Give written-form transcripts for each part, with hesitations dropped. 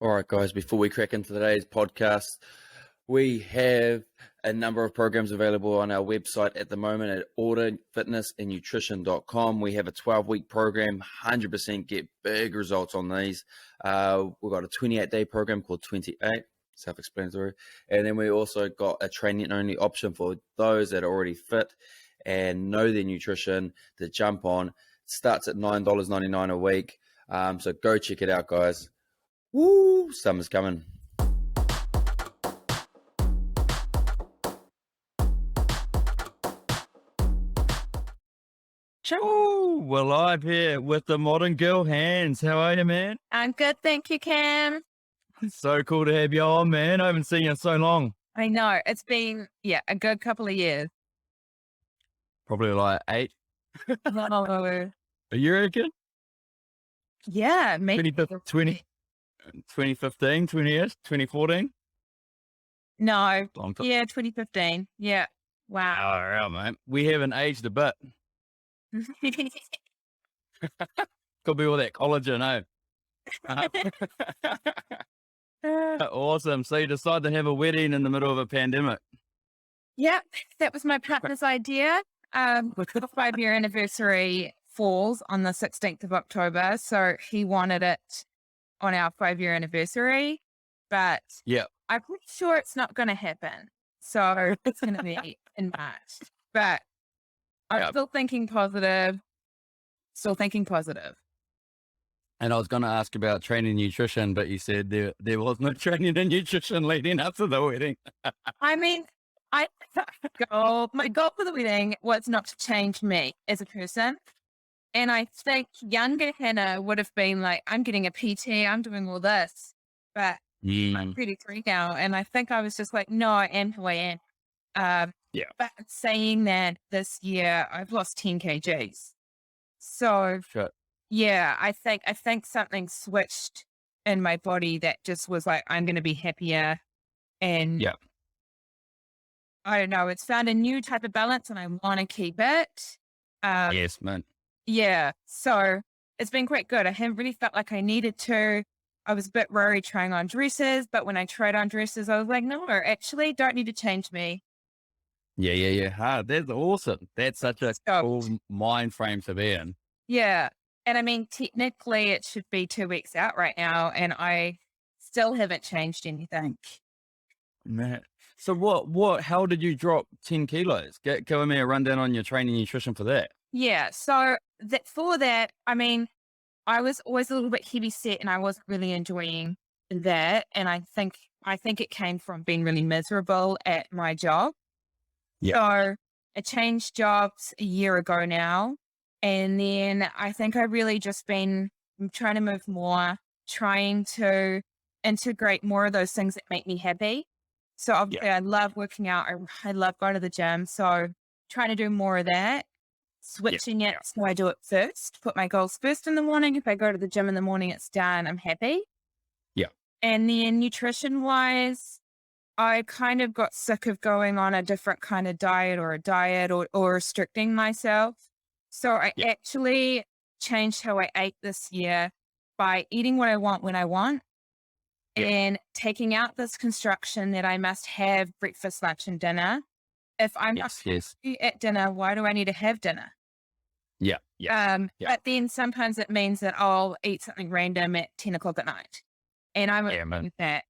All right, guys, before we crack into today's podcast, we have a number of programs available on our website at the moment at orderfitnessandnutrition.com. We have a 12-week program, 100% get big results on these. We've got a 28-day program called 28, self-explanatory. And then we also got a training-only option for those that are already fit and know their nutrition to jump on. It starts at $9.99 a week. So go check it out, guys. Woo, summer's coming. Oh, we're live here with the Modern Girl Hands. How are you, man? I'm good, thank you, Cam. It's so cool to have you on, man. I haven't seen you in so long. I know, it's been, a good couple of years. Probably like 8. Oh, You reckon? yeah, maybe. 2015, 2014? No, Long time. yeah, 2015. Yeah, wow. Oh, right, mate. We haven't aged a bit. Could be all that collagen, Awesome. So you decided to have a wedding in the middle of a pandemic. Yep, that was my partner's idea. The 5-year anniversary falls on the 16th of October, so he wanted it on our 5-year anniversary, but Yeah. I'm pretty sure it's not going to happen. So it's going to be in March, but I'm still thinking positive. And I was going to ask about training and nutrition, but you said there was no training and nutrition leading up to the wedding. I mean, my goal for the wedding was not to change me as a person. And I think younger Hannah would have been like, I'm getting a PT, I'm doing all this. But I'm 33 now. And I think I was just like, no, I am who I am. But saying that, this year I've lost 10 kgs. So yeah, I think something switched in my body that just was like, I'm going to be happier. And I don't know, it's found a new type of balance and I want to keep it. Yes, man. Yeah. So it's been quite good. I haven't really felt like I needed to. I was a bit worried trying on dresses, but when I tried on dresses, I was like, no, actually don't need to change me. Yeah. That's awesome. That's such a cool mind frame to be in. Yeah. And I mean, technically it should be 2 weeks out right now and I still haven't changed anything. Man. So how did you drop 10 kilos? Give me a rundown on your training nutrition for that. Yeah. So for that, I mean, I was always a little bit heavy set and I wasn't really enjoying that. And I think it came from being really miserable at my job. So I changed jobs a year ago now. And then I think I really just been trying to move more, trying to integrate more of those things that make me happy. So obviously I love working out. I love going to the gym. So trying to do more of that, switching it. So I do it first, put my goals first in the morning. If I go to the gym in the morning, it's done. I'm happy. Yeah. And then nutrition wise, I kind of got sick of going on a different kind of diet or restricting myself. So I actually changed how I ate this year by eating what I want when I want and taking out this construction that I must have breakfast, lunch, and dinner. If I'm not at dinner, why do I need to have dinner? But then sometimes it means that I'll eat something random at 10 o'clock at night. And I'm okay with that.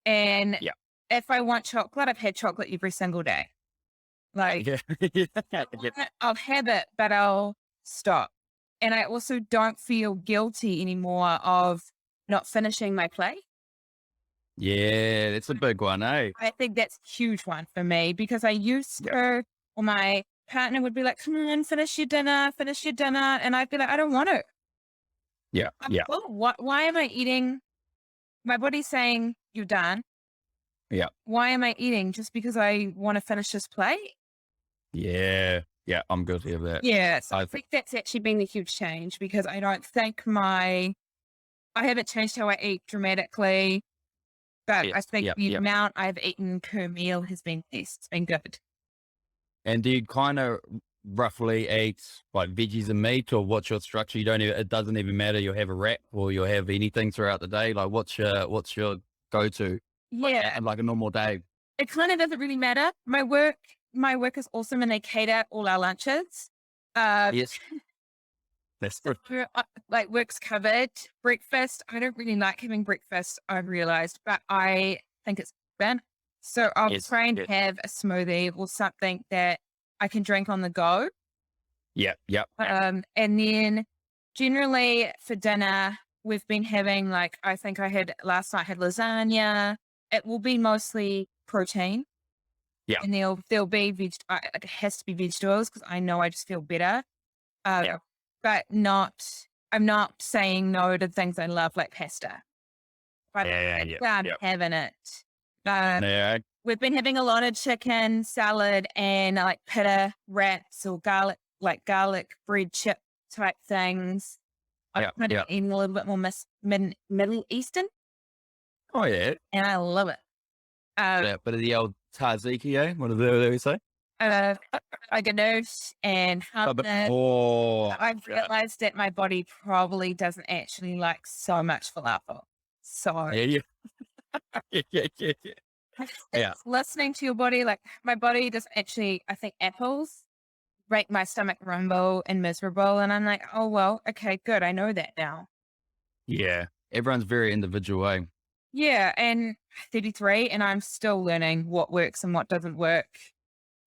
And if I want chocolate, I've had chocolate every single day. Like, I'll have it, but I'll stop. And I also don't feel guilty anymore of not finishing my plate. Yeah, that's a big one, eh? I think that's a huge one for me because I used to, or my partner would be like, come on, finish your dinner. And I'd be like, I don't want to. Why am I eating? My body's saying, you're done. Why am I eating? Just because I want to finish this plate? Yeah, I'm guilty of that. Yeah, so I think that's actually been a huge change because I don't think I haven't changed how I eat dramatically, but I think the amount I've eaten per meal has been less. It's been good. And do you kind of roughly eat like veggies and meat, or what's your structure? You don't even, it doesn't even matter. You'll have a wrap or you'll have anything throughout the day. Like what's your go-to Yeah, and like a normal day? it kind of doesn't really matter. My work is awesome and they cater all our lunches. Yes. That's good. Like work's covered. Breakfast, I don't really like having breakfast, I've realized, but I think it's fun. So I'll Yes. try and Yes. have a smoothie or something that I can drink on the go. Yep. Yep. And then generally for dinner, we've been having like, I think I had last night had lasagna. It will be mostly protein. Yeah. And there'll be it has to be vegetables because I know I just feel better. Yeah. But I'm not saying no to things I love like pasta. But Yeah. I'm Yep. having it. Yeah. We've been having a lot of chicken salad and like pita wraps or garlic bread chip type things. I'm Yep. kind of Yep. eating a little bit more Middle Eastern, Oh yeah. and I love it. Yeah. Bit of the old tzatziki, eh? What do they say? Ganoush and hummus. I've Yeah. realized that my body probably doesn't actually like so much falafel. So Yeah. Yeah. Yeah. listening to your body, like my body doesn't actually, I think apples make my stomach rumble and miserable. And I'm like, oh, well, okay, good. I know that now. Yeah. Everyone's very individual, eh? Yeah. And 33, and I'm still learning what works and what doesn't work.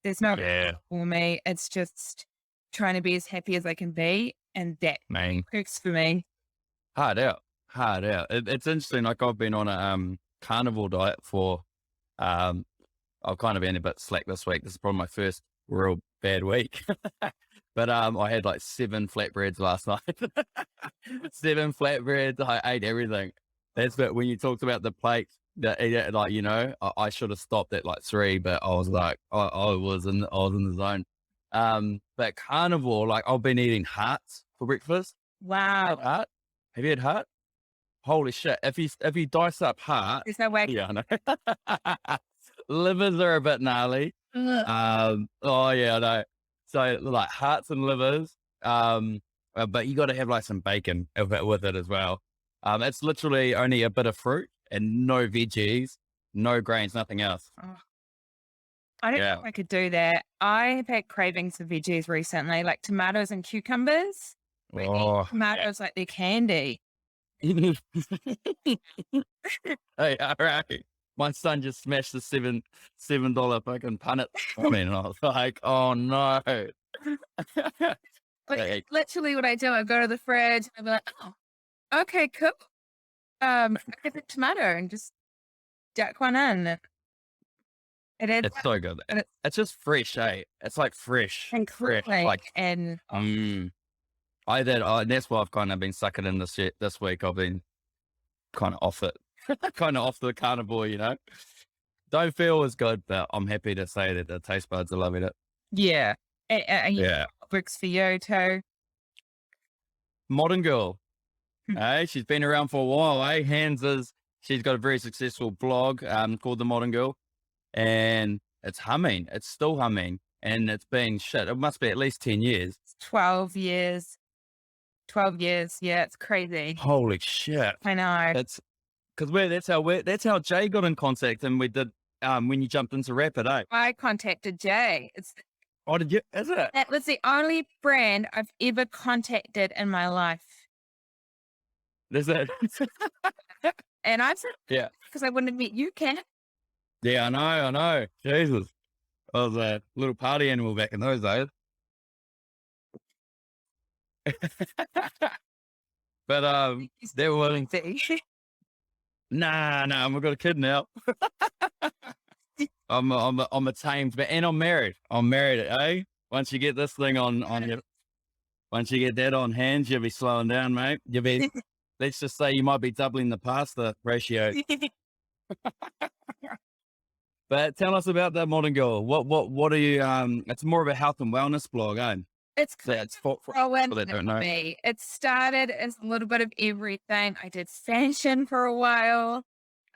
There's no Yeah. for me. It's just trying to be as happy as I can be. And that Man. works for me. Hard out. It's interesting. Like I've been on a carnivore diet for I've kind of been a bit slack this week. This is probably my first real bad week. But I had like 7 flatbreads last night. 7 flatbreads. I ate everything. That's but when you talked about the plate that like, you know, I should have stopped at like 3, but I was like, I was in the zone. But carnivore, like I've been eating hearts for breakfast. Wow. Heart? Have you had heart? Holy shit. If you dice up heart, There's no way. yeah, I know. Livers are a bit gnarly. Oh yeah, I know. So like hearts and livers, but you got to have like some bacon with it as well. It's literally only a bit of fruit and no veggies, no grains, nothing else. Oh, I don't know if I could do that. I have had cravings for veggies recently, like tomatoes and cucumbers. I eat tomatoes like they're candy. Hey, all right. My son just smashed the $7 fucking punnet on me, and I was like, "Oh no!" But Hey. literally, what I do, I go to the fridge. I'm like, oh, okay, cool. I get the tomato and just jack one in. It is It's so good. and It's just fresh, eh? It's like fresh, quick, like and that's why I've kind of been sucking in this week. I've been kind of off it, kind of off the carnivore, you know. Don't feel as good, but I'm happy to say that the taste buds are loving it. yeah, Yeah. it works for you too. Modern girl, hey, she's been around for a while, eh? She's got a very successful blog called The Modern Girl, and it's humming. It's still humming, and it's been shit. It must be at least 10 years. 12 years. 12 years. Yeah, it's crazy. Holy shit. I know. That's because that's how Jay got in contact, and we did when you jumped into Rapid, eh? I contacted Jay. Oh, did you? Is it? That was the only brand I've ever contacted in my life. Is it? And I said, Yeah. because I wanted to meet you, Ken. Yeah, I know. Jesus. I was a little party animal back in those days. But they were willing. Nah, I've got a kid now. I'm a tamed, but and I'm married. I'm married, eh? Once you get this thing on your, once you get that on hand, you'll be slowing down, mate. You'll be. Let's just say you might be doubling the pasta ratio. But tell us about that Modern Girl. What are you? It's more of a health and wellness blog, eh? It's for that don't know. me. It started as a little bit of everything. I did fashion for a while.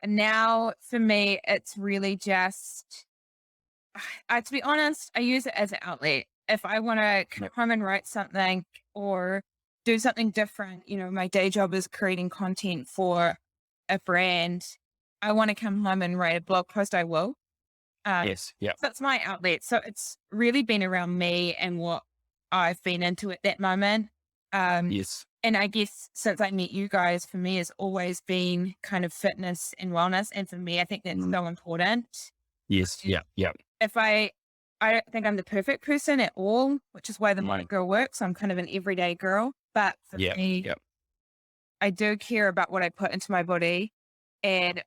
And now for me, it's really just, to be honest, I use it as an outlet. if I want to come home and write something or do something different, my day job is creating content for a brand. I want to come home and write a blog post, I will. Yes. Yeah. That's my outlet. So it's really been around me and what I've been into at that moment. Yes. And I guess since I met you guys, for me, it's always been kind of fitness and wellness. And for me, I think that's so important. Yes. And Yeah. Yeah. if I don't think I'm the perfect person at all, which is why the Modern Girl works. I'm kind of an everyday girl. But for me, I do care about what I put into my body. And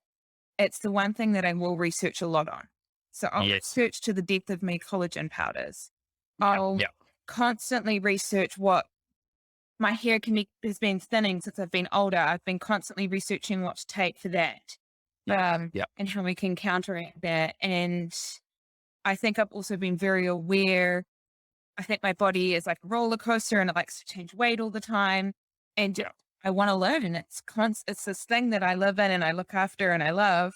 it's the one thing that I will research a lot on. So I'll research to the depth of my collagen powders. I'll constantly research what my hair has been thinning since I've been older. I've been constantly researching what to take for that. And how we can counteract that. And I think I've also been very aware. I think my body is like a roller coaster and it likes to change weight all the time. And I want to learn. And it's this thing that I live in and I look after and I love.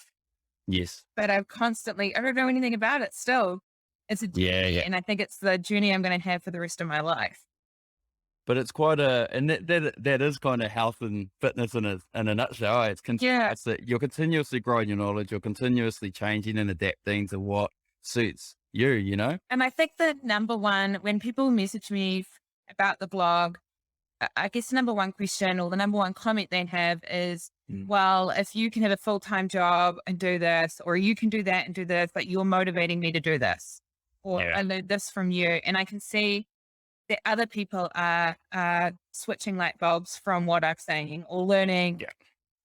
Yes. But I don't know anything about it still. It's a journey, and I think it's the journey I'm going to have for the rest of my life. But it's quite and that is kind of health and fitness in a nutshell. It's that you're continuously growing your knowledge, you're continuously changing and adapting to what suits you, And I think the number one, when people message me about the blog, I guess the number one question or the number one comment they have is, well, if you can have a full-time job and do this, or you can do that and do this, but you're motivating me to do this, or I learned this from you. And I can see that other people are switching light bulbs from what I'm saying or learning,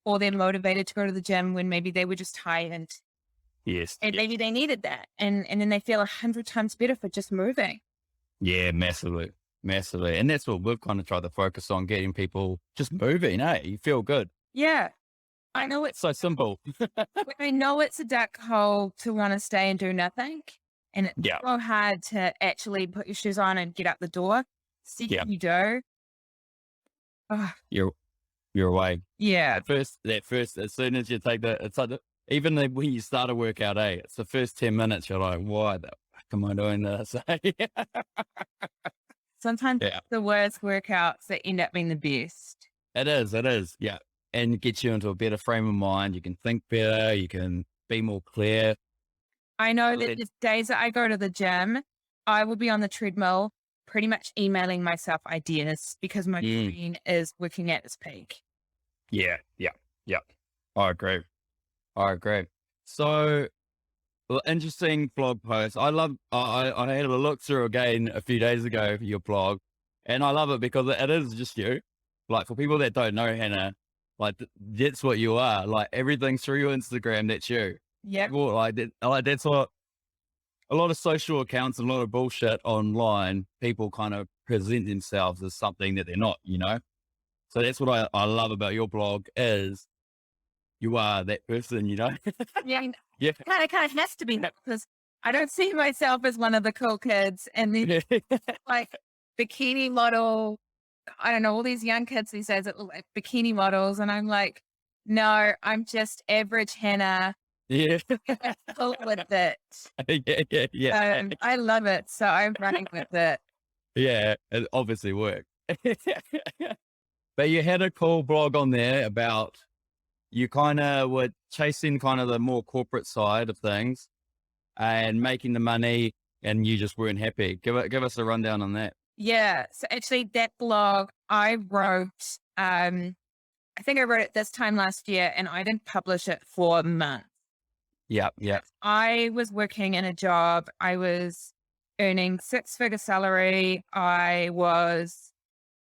or they're motivated to go to the gym when maybe they were just tired. Yes. And maybe they needed that. And then they feel 100 times better for just moving. Yeah, massively. Massively. And that's what we've kind of tried to focus on, getting people just moving, you feel good. Yeah. I know it's so simple. I know it's a duck hole to want to stay and do nothing. And it's so hard to actually put your shoes on and get out the door. See what you do. You're away. Yeah. That first, as soon as you take it's like even when you start a workout, it's the first 10 minutes, you're like, why the fuck am I doing this? Sometimes the worst workouts that end up being the best. It is. Yeah. And gets you into a better frame of mind. You can think better. You can be more clear. I know that the days that I go to the gym, I will be on the treadmill pretty much emailing myself ideas because my brain is working at its peak. Yeah. I agree. So, interesting blog post. I had a look through again a few days ago for your blog, and I love it because it is just you. Like, for people that don't know Hannah, like that's what you are. Like, everything through your Instagram, that's you. Yeah. That's what a lot of social accounts and a lot of bullshit online, people kind of present themselves as something that they're not, So that's what I love about your blog is you are that person, Yeah. Kind of has to be that because I don't see myself as one of the cool kids. And then like bikini model, I don't know, all these young kids these days that look like bikini models. And I'm like, no, I'm just average Hannah. Yeah. Cool with it. Yeah. I love it. So I'm running with it. Yeah, it obviously worked. But you had a cool blog on there about you kind of were chasing kind of the more corporate side of things and making the money, and you just weren't happy. Give us a rundown on that. Yeah. So actually that blog I wrote, I think I wrote it this time last year and I didn't publish it for months. Yeah. I was working in a job. I was earning 6-figure salary. I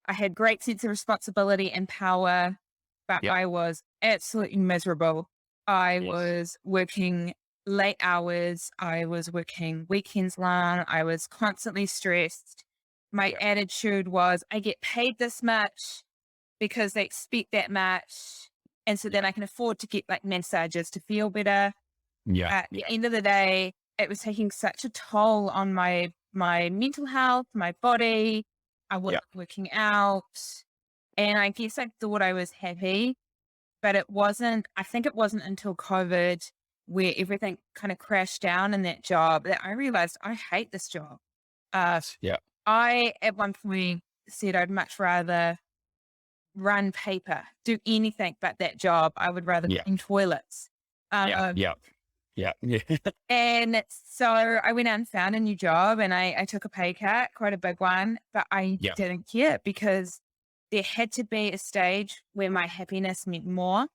had great sense of responsibility and power, but I was absolutely miserable. I was working late hours. I was working weekends long. I was constantly stressed. My attitude was, I get paid this much because they expect that much. And so then I can afford to get like massages to feel better. At the end of the day, it was taking such a toll on my mental health, my body. I wasn't working out. And I guess I thought I was happy, but I think it wasn't until COVID where everything kind of crashed down in that job that I realized I hate this job. Yeah. I, at one point, said I'd much rather run paper, do anything but that job. I would rather Yeah. clean toilets. Yeah. Um, Yeah. Yeah. Yeah. And so I went out and found a new job, and I took a pay cut, quite a big one, but I Yeah. didn't care because there had to be a stage where my happiness meant more.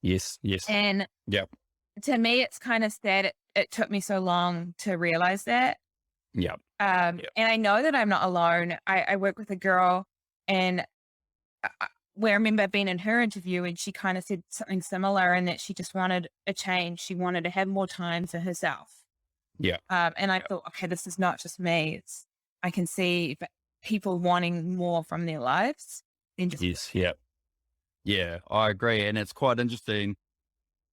Yes. Yes. And Yeah. to me, it's kind of sad it took me so long to realize that. Yeah. Yeah. And I know that I'm not alone. I work with a girl, and where I remember being in her interview, and she kind of said something similar, and that she just wanted a change. She wanted to have more time for herself. Yeah. And I thought, okay, this is not just me. I can see people wanting more from their lives than just Yes. Yeah. Yeah. I agree. And it's quite interesting.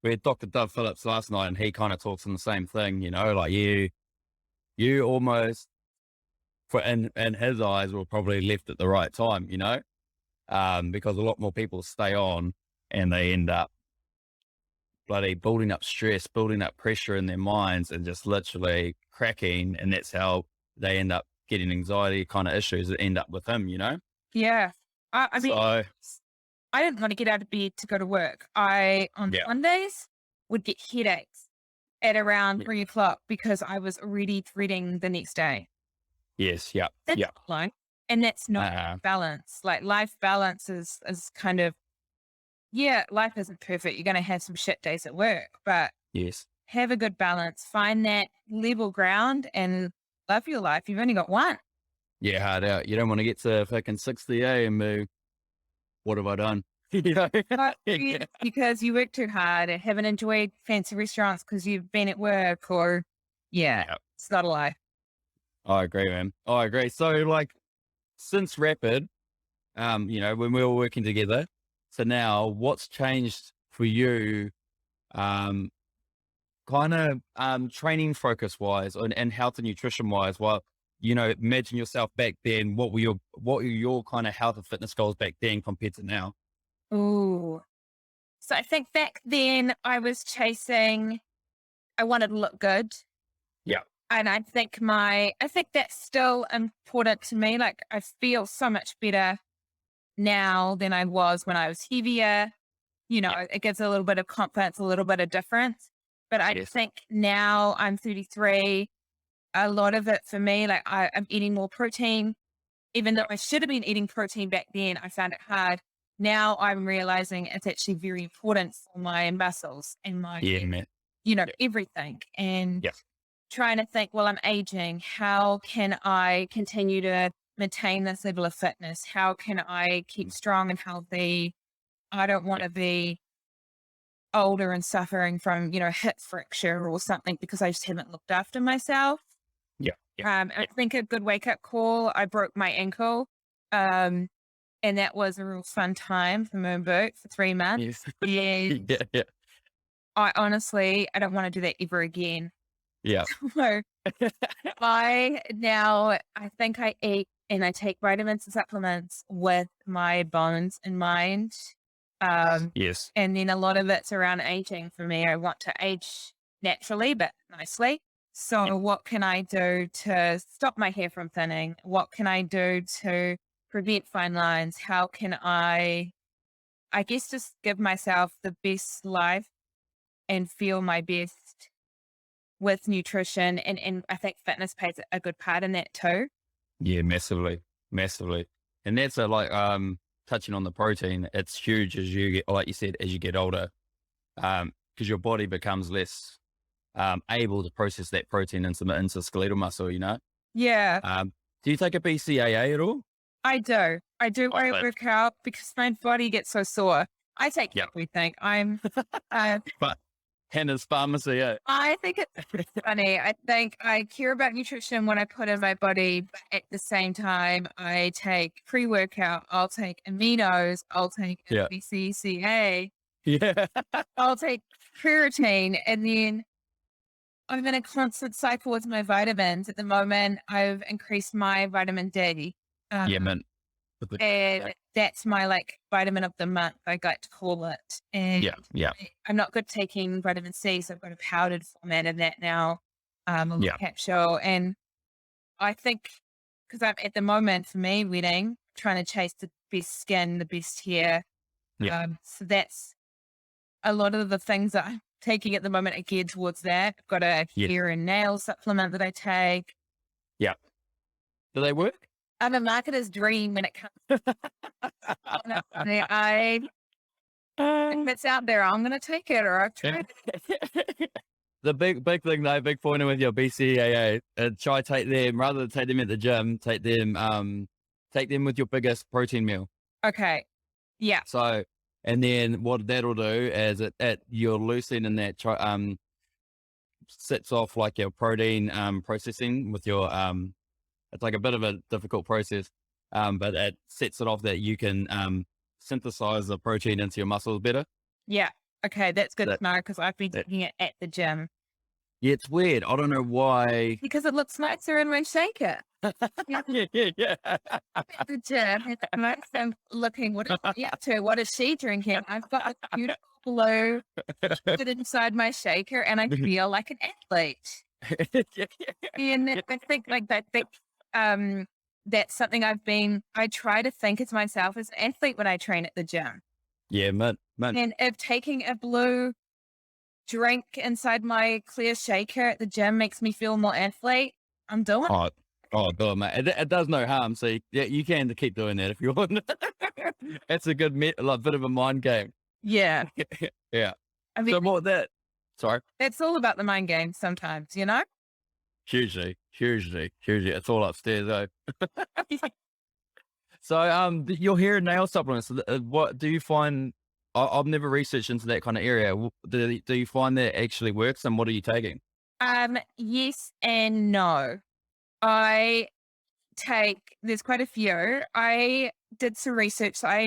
We had Dr. Doug Phillips last night, and he kind of talks on the same thing, like you almost, in his eyes, were probably left at the right time, because a lot more people stay on and they end up bloody building up stress, building up pressure in their minds and just literally cracking. And that's how they end up getting anxiety kind of issues that end up with him, Yeah. I mean, So, I didn't want to get out of bed to go to work. On yeah. Sundays, would get headaches at around Yeah. 3 o'clock because I was already dreading the next day. Yes. Yeah. That's Yeah. like, and that's not Uh, balance. Like, life balance is kind of, yeah, life isn't perfect. You're going to have some shit days at work, but yes. have a good balance. Find that level ground and love your life. You've only got one. Yeah. Hard out. You don't want to get to fucking 60 and move. What have I done? But Yeah. because you work too hard and haven't enjoyed fancy restaurants because you've been at work, or Yeah. it's not a lie. I agree, man. I agree. So, like, since Rapid, when we were working together, so now what's changed for you, um, kind of training focus wise and health and nutrition wise? Well, imagine yourself back then. What were your kind of health and fitness goals back then compared to now? Ooh. So I think back then I wanted to look good. Yeah. And I think that's still important to me. Like, I feel so much better now than I was when I was heavier. It gives a little bit of confidence, a little bit of difference. But I Yes. think now I'm 33. A lot of it for me, like, I'm eating more protein. Even though I should have been eating protein back then, I found it hard. Now I'm realizing it's actually very important for my muscles and my, Yeah, man. everything. And Yeah. trying to think, well, I'm aging. How can I continue to maintain this level of fitness? How can I keep strong and healthy? I don't want to be older and suffering from, hip fracture or something because I just haven't looked after myself. Yeah. Yeah. I think a good wake up call, I broke my ankle. And that was a real fun time for my boat for 3 months. Yes. Yeah. Yeah. Yeah. I don't want to do that ever again. Yeah. So I think I eat and I take vitamins and supplements with my bones in mind. Yes. And then a lot of it's around aging for me. I want to age naturally, but nicely. So what can I do to stop my hair from thinning? What can I do to prevent fine lines? How can I guess, just give myself the best life and feel my best with nutrition. And I think fitness plays a good part in that too. Yeah, massively, massively. And that's touching on the protein. It's huge as you get, like you said, as you get older, because your body becomes less able to process that protein into skeletal muscle. Yeah, Do you take a BCAA at all? I do. I do. I but- work out because my body gets so sore. I take Yeah. everything. Uh, But Hannah's pharmacy, yeah. I think it's funny. I think I care about nutrition when I put in my body, but at the same time, I take pre-workout. I'll take aminos. I'll take Yeah. BCCA. Yeah. I'll take creatine, and then I'm in a constant cycle with my vitamins. At the moment, I've increased my vitamin D. Yeah, Um, man. and that's my vitamin of the month, I like to call it. And Yeah. Yeah. I'm not good taking vitamin C, so I've got a powdered format of that now, a little Yeah. capsule. And I think because I'm at the moment for me wedding, trying to chase the best skin, the best hair. Yeah. So that's a lot of the things that I'm taking at the moment are geared towards that. I've got a Yes. hair and nail supplement that I take. Yeah. Do they work? I'm a marketer's dream when it comes. I if it's out there, I'm going to take it, or I've tried it. The big thing though, big pointer with your BCAA, try take them rather than take them at the gym, take them with your biggest protein meal. Okay. Yeah. So, and then what that'll do is you're loosening that sets off like your protein processing with your it's like a bit of a difficult process, but it sets it off that you can synthesize the protein into your muscles better. Yeah. Okay. That's good to know because I've been taking it at the gym. Yeah, it's weird. I don't know why. Because it looks nicer in my shaker. Yeah. At the gym, it's nice. I'm looking, what is she up to? What is she drinking? I've got a beautiful blue put inside my shaker and I feel like an athlete. And I think like that, that's something I try to think as myself as an athlete when I train at the gym. Yeah, man. And if taking a blue drink inside my clear shaker at the gym makes me feel more athlete, I'm doing it. Oh, God, mate. It does no harm. So you can keep doing that if you want. It's a good bit of a mind game. Yeah. Yeah. I mean, So what that? Sorry. it's all about the mind game sometimes, you know? Hugely. It's all upstairs though. So your hair and nail supplements. What do you find? I've never researched into that kind of area. Do you find that actually works, and what are you taking? Yes and no. There's quite a few. I did some research. So I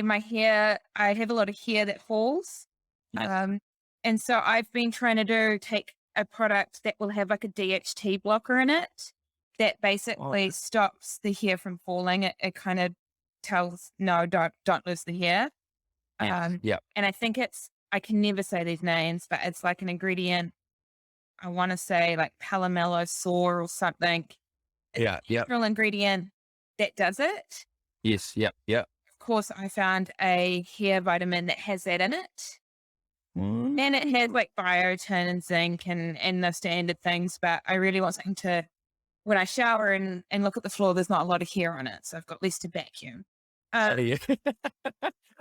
have a lot of hair that falls. Nice. And so I've been trying to take a product that will have like a DHT blocker in it that basically stops the hair from falling. It kind of tells, no, don't lose the hair. Yeah. And I think I can never say these names, but it's like an ingredient. I want to say like Palomelo Saw or something. Yeah. Natural ingredient that does it. Yes. Yep. Of course, I found a hair vitamin that has that in it. And it has like biotin and zinc and the standard things, but I really want something when I shower and look at the floor, there's not a lot of hair on it. So I've got less to vacuum.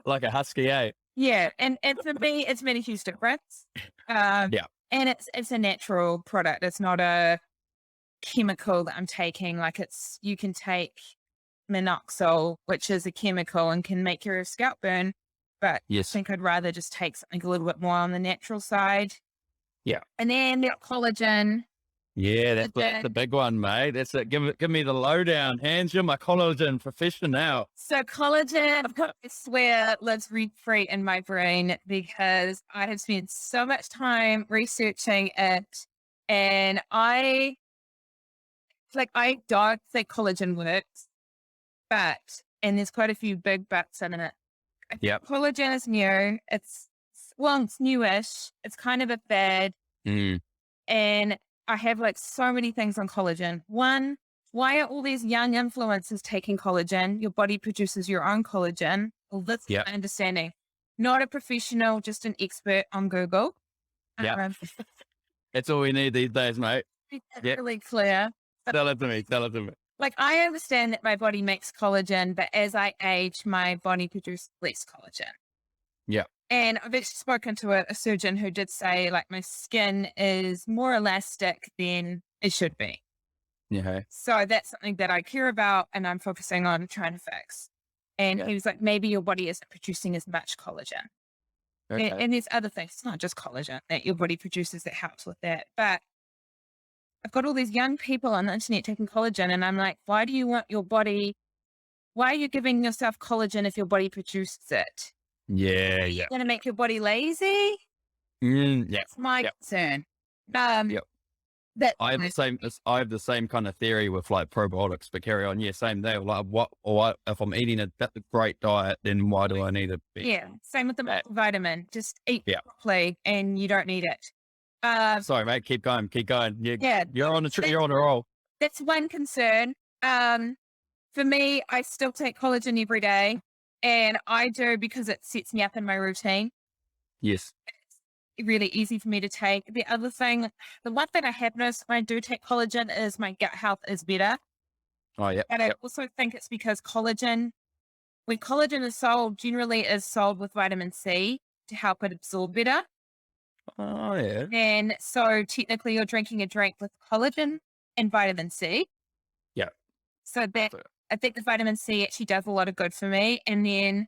Like a husky, eh? Yeah. And for me, it's made a huge difference. And it's a natural product. It's not a chemical that I'm taking. Like you can take minoxidil, which is a chemical and can make your scalp burn. But yes. I think I'd rather just take something a little bit more on the natural side. Yeah. And then the collagen. Yeah, that's the big one, mate. That's it. Give me the lowdown. Hands, you're my collagen professional. So collagen, I swear, lives rent-free in my brain because I have spent so much time researching it. And I don't think collagen works, and there's quite a few big buts in it. Yep. Collagen is new. It's newish. It's kind of a fad. And I have like so many things on collagen. One, why are all these young influencers taking collagen? Your body produces your own collagen. Well, that's my understanding. Not a professional, just an expert on Google. Yeah. That's all we need these days, mate. Really clear. Tell it to me. Like, I understand that my body makes collagen, but as I age, my body produces less collagen. Yeah. And I've actually spoken to a surgeon who did say, like, my skin is more elastic than it should be. Yeah. So that's something that I care about and I'm focusing on trying to fix. And he was like, maybe your body isn't producing as much collagen. Okay. And there's other things. It's not just collagen that your body produces that helps with that. But I've got all these young people on the internet taking collagen, and I'm like, why are you giving yourself collagen if your body produces it? Yeah. You're going to make your body lazy? Yeah. That's my concern. I have the same kind of theory with like probiotics, but carry on. Yeah, same there. Like if I'm eating a great diet, then why do I need it? Yeah, same with the vitamin. Just eat properly, and you don't need it. Sorry, mate. Keep going. You're on a roll. That's one concern. For me, I still take collagen every day, and I do because it sets me up in my routine. Yes. Really easy for me to take. The other thing, the one thing I have noticed when I do take collagen is my gut health is better. Oh, yeah. And I also think it's because when collagen is sold, generally is sold with vitamin C to help it absorb better. Oh, yeah. And so technically you're drinking a drink with collagen and vitamin C. Yeah. So that I think the vitamin C actually does a lot of good for me. And then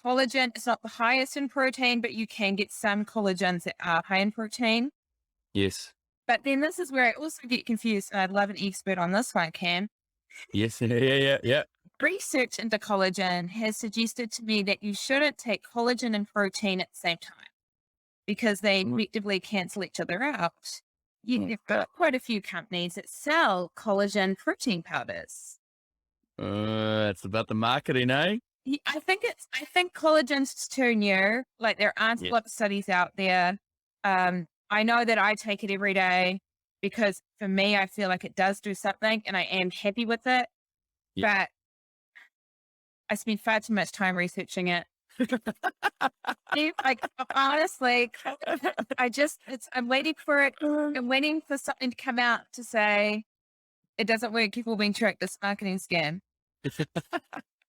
collagen is not the highest in protein, but you can get some collagens that are high in protein. Yes. But then this is where I also get confused. And I'd love an expert on this one, Cam. Yes. Yeah. Research into collagen has suggested to me that you shouldn't take collagen and protein at the same time because they Mm. effectively cancel each other out. You've Mm. got quite a few companies that sell collagen protein powders. It's about the marketing, eh? I think collagen's too new. Like there aren't a Yeah. lot of studies out there. I know that I take it every day because for me, I feel like it does do something and I am happy with it. Yeah. But I spend far too much time researching it. Like honestly, I'm waiting for it. I'm waiting for something to come out to say it doesn't work. People being tricked. This marketing scam.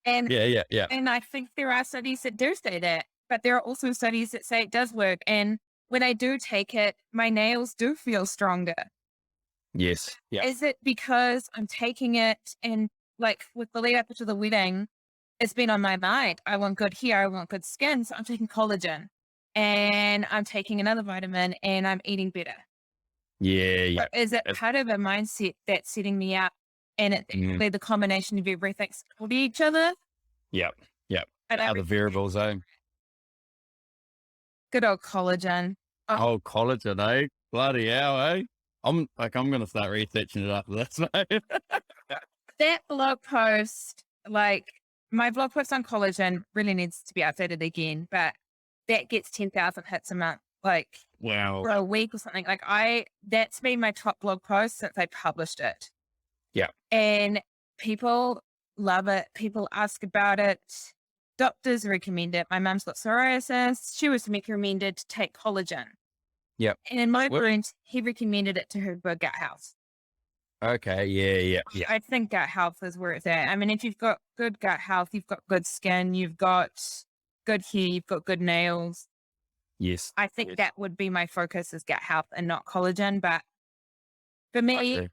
And Yeah. and I think there are studies that do say that, but there are also studies that say it does work. And when I do take it, my nails do feel stronger. Yes. Yeah. Is it because I'm taking it and like with the lead up to the wedding, it's been on my mind. I want good hair. I want good skin. So I'm taking collagen and I'm taking another vitamin and I'm eating better. Yeah. Or is it It's- part of a mindset that's setting me up and it's actually the combination of everything support each other? Yeah. And Other variables, eh? good old collagen. Oh, collagen, eh? Bloody hell, eh? I'm going to start researching it after this, mate. That blog post, like my blog post on collagen really needs to be updated again, but that gets 10,000 hits a month, like Wow. for a week or something. That's been my top blog post since I published it. Yeah. And people love it. People ask about it. Doctors recommend it. My mum's got psoriasis. She was recommended to take collagen. Yep. And in my What- friend, he recommended it to her for gut health. Okay. Yeah. I think gut health is where it's at. I mean, if you've got good gut health, you've got good skin, you've got good hair, you've got good nails. Yes. I think that would be my focus is gut health and not collagen. But for me, Okay.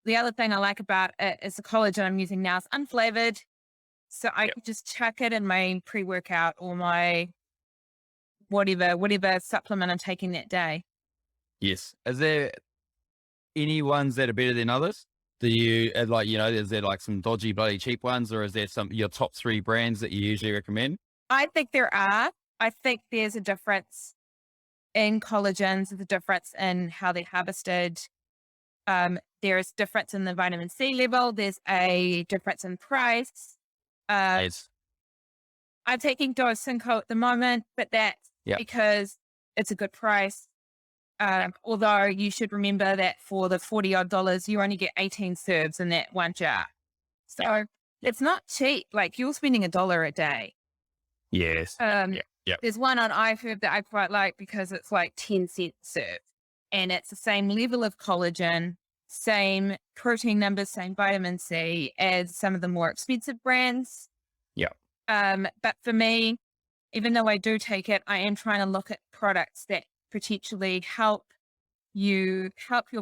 the other thing I like about it is the collagen I'm using now is unflavored. So I could just chuck it in my pre-workout or my whatever supplement I'm taking that day. Yes. Is there any ones that are better than others? Do you is there like some dodgy, bloody cheap ones, or is there your top 3 brands that you usually recommend? I think there are. I think there's a difference in collagens, there's a difference in how they're harvested. There's difference in the vitamin C level. There's a difference in price. Yes. I'm taking Dose Cinco at the moment, but that's because it's a good price. Although you should remember that for the $40 odd, you only get 18 serves in that one jar. So it's not cheap. Like you're spending $1 a day. Yes. There's one on iFood that I quite like because it's like 10 cents serve and it's the same level of collagen, same protein numbers, same vitamin C as some of the more expensive brands. Yeah. But for me, even though I do take it, I am trying to look at products that potentially help your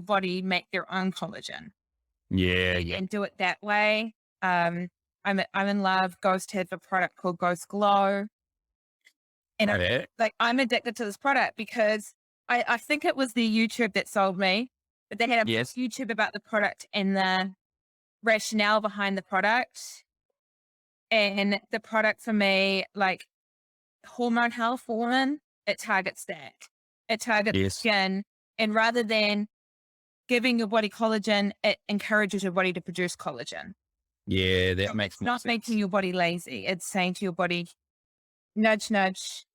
body make their own collagen. Yeah. And do it that way. I'm in love. Ghost has a product called Ghost Glow. And I'm addicted to this product because I think it was the YouTube that sold me, but they had a YouTube about the product and the rationale behind the product. And the product for me, like hormone health for women, it targets that. It targets skin. And rather than giving your body collagen, it encourages your body to produce collagen. Yeah, that makes It's not making your body lazy. It's saying to your body, nudge, nudge.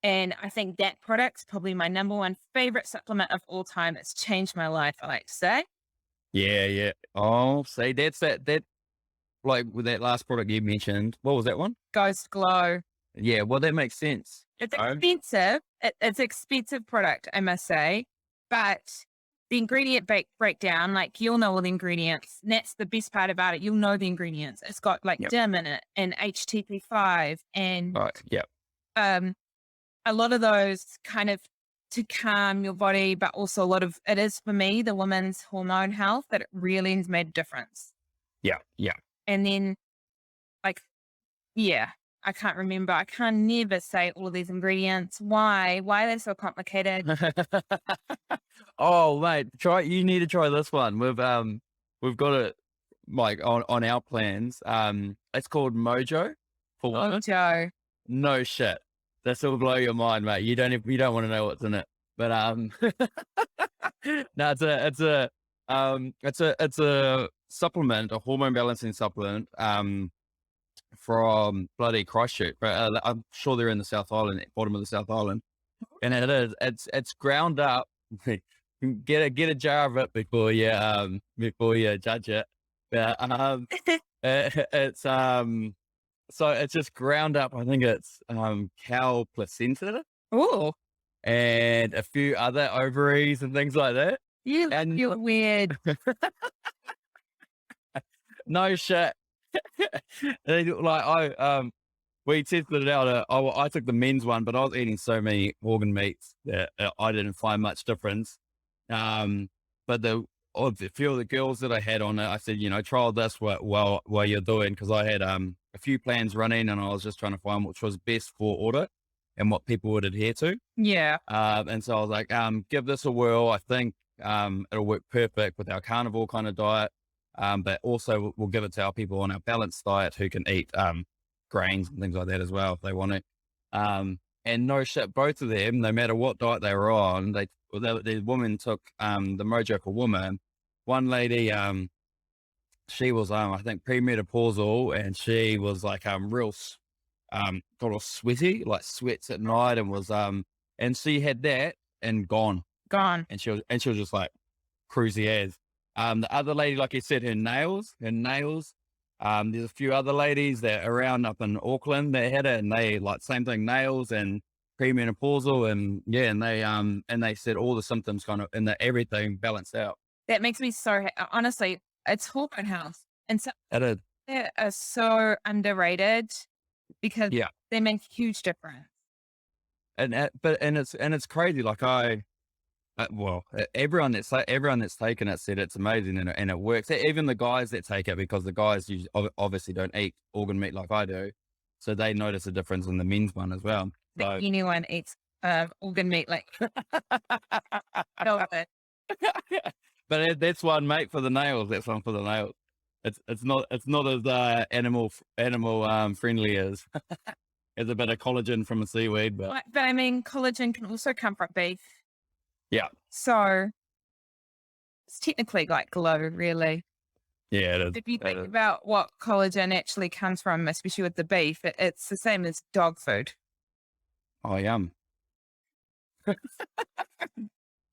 And I think that product's probably my number one favorite supplement of all time. It's changed my life, I like to say. Yeah. Oh, see, that like with that last product you mentioned. What was that one? Ghost Glow. Yeah, well, that makes sense. It's Oh, expensive. It's an expensive product, I must say, but the ingredient breakdown, like you'll know all the ingredients. And that's the best part about it. You'll know the ingredients. It's got like yep. DIM in it and HTP5 and All right. Yep. a lot of those kind of to calm your body, but also a lot of it is for me, the women's hormone health that it really has made a difference. Yeah. Yeah. And then like, yeah, I can't remember. I can never say all of these ingredients. Why? Why are they so complicated? Oh, mate, you need to try this one. We've got it like on our plans. It's called Mojo for Oh, women. Joe. No shit. This will blow your mind, mate. You don't want to know what's in it. But no, it's a supplement, a hormone balancing supplement. From bloody Christchurch, but I'm sure they're in the South Island, bottom of the South Island, and it's ground up. Get a jar of it before you judge it. But it's so it's just ground up. I think it's cow placenta Oh, and a few other ovaries and things like that. And you're weird. no shit. We tested it out. I took the men's one, but I was eating so many organ meats that I didn't find much difference. But the few of the girls that I had on it, I said, try this while you're doing, because I had a few plans running, and I was just trying to find which was best for audit and what people would adhere to. Yeah. And so I was like, give this a whirl. I think it'll work perfect with our carnivore kind of diet. But also we'll give it to our people on our balanced diet who can eat grains and things like that as well if they want it. And no shit, both of them, no matter what diet they were on, the woman took the Mojo for Woman. One lady, she was I think premenopausal, and she was like real sort of sweaty, like sweats at night, and was and she had that and gone, and she was just like cruisy as. The other lady, like you said, her nails. There's a few other ladies that are around up in Auckland that had it, and they like same thing, nails and premenopausal, and and they said all the symptoms kind of and everything balanced out. That makes me so honestly, it's hormone health, and so It they are so underrated because Yeah. they make a huge difference. and it's crazy. Like everyone that's taken it said it's amazing and it works. Even the guys that take it, because the guys obviously don't eat organ meat like I do, so they notice a difference in the men's one as well. So Anyone eats organ meat like it. but that's one, mate, for the nails. That's one for the nails. It's not as animal friendly as as a bit of collagen from a seaweed, but But I mean, collagen can also come from beef. yeah, So it's technically like glow, really. yeah, it is. If you It think is. about what collagen actually comes from, especially with the beef, it's the same as dog food. Oh, yum.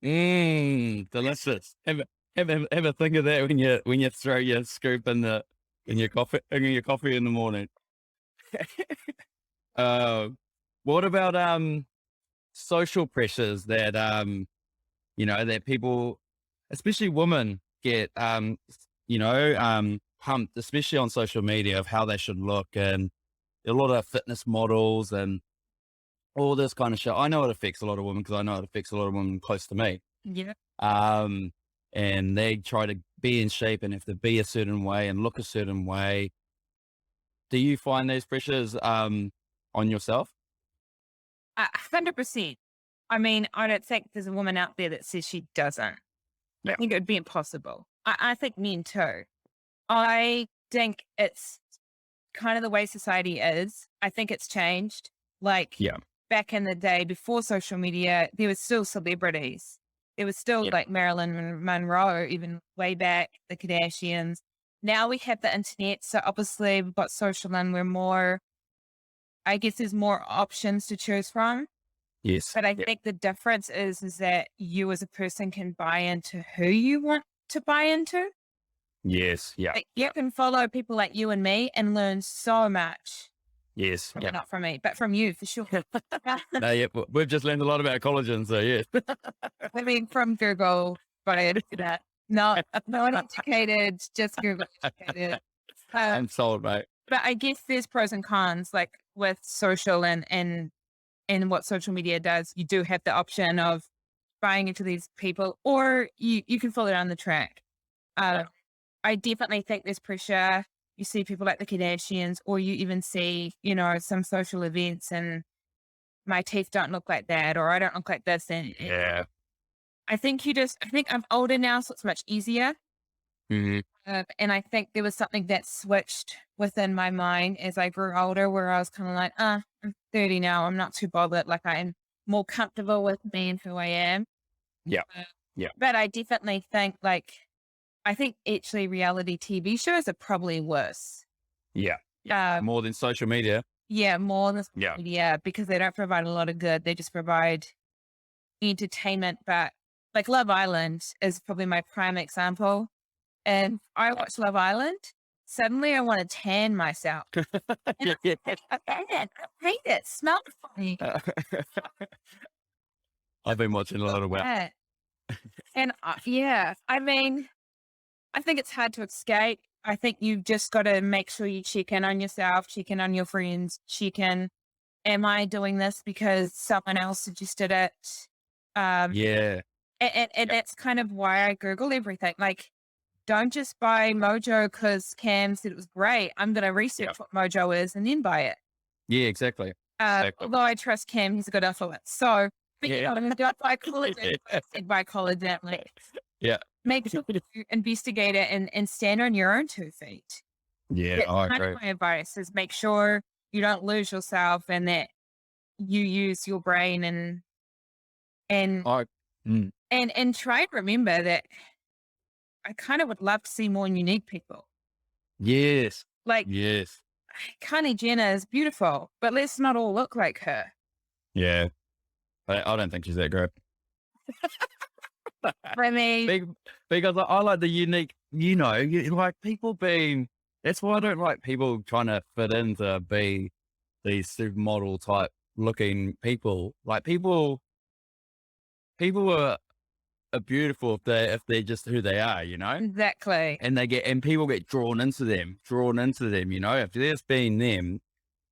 Delicious. Have a think of that when you throw your scoop in your coffee in the morning. What about social pressures that that people, especially women, get pumped, especially on social media, of how they should look, and a lot of fitness models and all this kind of shit. I know it affects a lot of women because I know it affects a lot of women close to me. Yeah. And they try to be in shape and have to be a certain way and look a certain way. Do you find those pressures on yourself? 100%. I mean, I don't think there's a woman out there that says she doesn't. I Yeah. think it would be impossible. I think men too. I think it's kind of the way society is. I think it's changed. Like Yeah. back in the day before social media, there was still celebrities. There was still Yep. like Marilyn Monroe, even way back, the Kardashians. Now we have the internet. So obviously we've got social and we're more, I guess there's more options to choose from. Yes. But I Yeah. think the difference is that you as a person can buy into who you want to buy into. Yes. Yeah. Like, you can follow people like you and me and learn so much. Yes. Probably Yeah. not from me, but from you for sure. No, yeah, we've just learned a lot about collagen, so yeah. I mean, from Google, but I do that. Not educated, just Google educated. I'm sold, mate. But I guess there's pros and cons, like with social and what social media does. You do have the option of buying into these people, or you can follow down the track. I definitely think there's pressure. You see people like the Kardashians, or you even see, some social events, and my teeth don't look like that, or I don't look like this. And Yeah. I think I'm older now, so it's much easier. Hmm. And I think there was something that switched within my mind as I grew older, where I was kind of like, I'm 30 now. I'm not too bothered. Like, I'm more comfortable with being who I am. Yeah. Uh, Yeah. But I definitely think, I think actually reality TV shows are probably worse. Yeah. More than social media. Yeah, more than Yeah. media, because they don't provide a lot of good. They just provide entertainment. But like Love Island is probably my prime example. And I watch Love Island. Suddenly I want to tan myself. And Yeah. I hate it. Smells funny. I've been watching a lot of Yeah. And I mean, I think it's hard to escape. I think you've just got to make sure you check in on yourself, check in on your friends, check in. Am I doing this because someone else suggested it? Yeah. And that's kind of why I Google everything. Like, don't just buy Mojo because Cam said it was great. I'm going to research what Mojo is and then buy it. Yeah, exactly. Exactly. Although I trust Cam, he's a good influence. So, but Yeah. don't buy collagen. Buy collagen. Like, Yeah. make sure you investigate it and stand on your own 2 feet. Yeah, That's I kind agree. of my advice is make sure you don't lose yourself and that you use your brain and try and remember that I kind of would love to see more unique people. Yes. Like, Yes. Kylie Jenner is beautiful, but let's not all look like her. Yeah. I don't think she's that great. I mean, Because I like the unique, like people being, that's why I don't like people trying to fit in to be these supermodel type looking people. Like people are beautiful if they're just who they are, exactly. and people get drawn into them, if there's been them,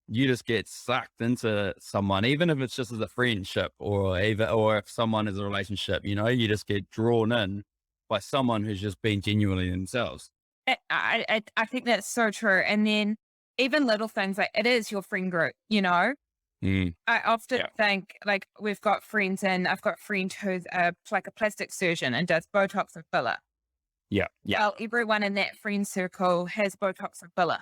you just get sucked into someone, even if it's just as a friendship or if someone is a relationship, you just get drawn in by someone who's just been genuinely themselves. I think that's so true. And then even little things like it is your friend group, Mm. I often think like we've got friends, and I've got a friend who's like a plastic surgeon and does Botox and filler. Yeah. Well, everyone in that friend circle has Botox and filler.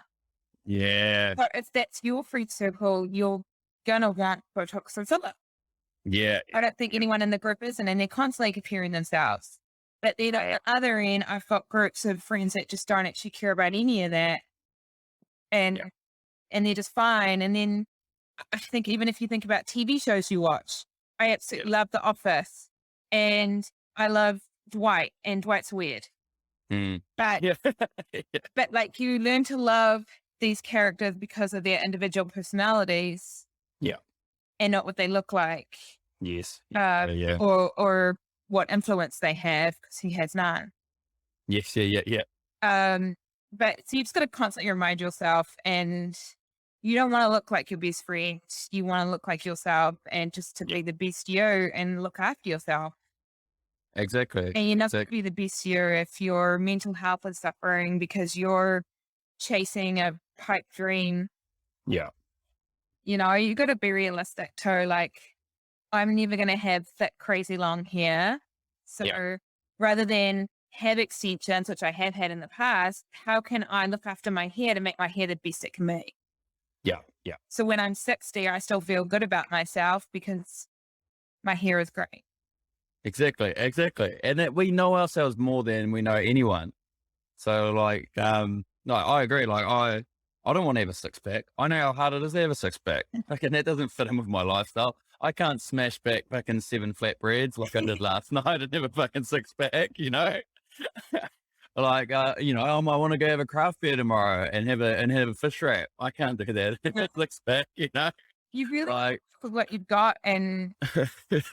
Yeah. So if that's your friend circle, you're gonna want Botox and filler. Yeah. I don't think anyone in the group isn't, and they're constantly comparing themselves. But then at the other end, I've got groups of friends that just don't actually care about any of that, and they're just fine. And then I think even if you think about TV shows you watch, I absolutely love The Office, and I love Dwight, and Dwight's weird. Mm. But but like you learn to love these characters because of their individual personalities. Yeah. And not what they look like. Yes. Or what influence they have, because he has none. Yes. Yeah. But so you just got to constantly remind yourself, and you don't want to look like your best friend. You want to look like yourself, and just to be the best you and look after yourself. Exactly. And you're not going to be the best you if your mental health is suffering because you're chasing a pipe dream. Yeah. You got to be realistic too. Like, I'm never going to have thick, crazy long hair. So rather than have extensions, which I have had in the past, how can I look after my hair to make my hair the best it can be? Yeah. Yeah. So when I'm 60, I still feel good about myself because my hair is great. Exactly. And that we know ourselves more than we know anyone. So like, no, I agree. Like I don't want to have a six pack. I know how hard it is to have a six pack. Like, and that doesn't fit in with my lifestyle. I can't smash back fucking 7 flatbreads like I did last night and have a fucking six pack, Like, I might want to go have a craft beer tomorrow and have a fish wrap. I can't do that. It looks back, You really like, with what you've got, and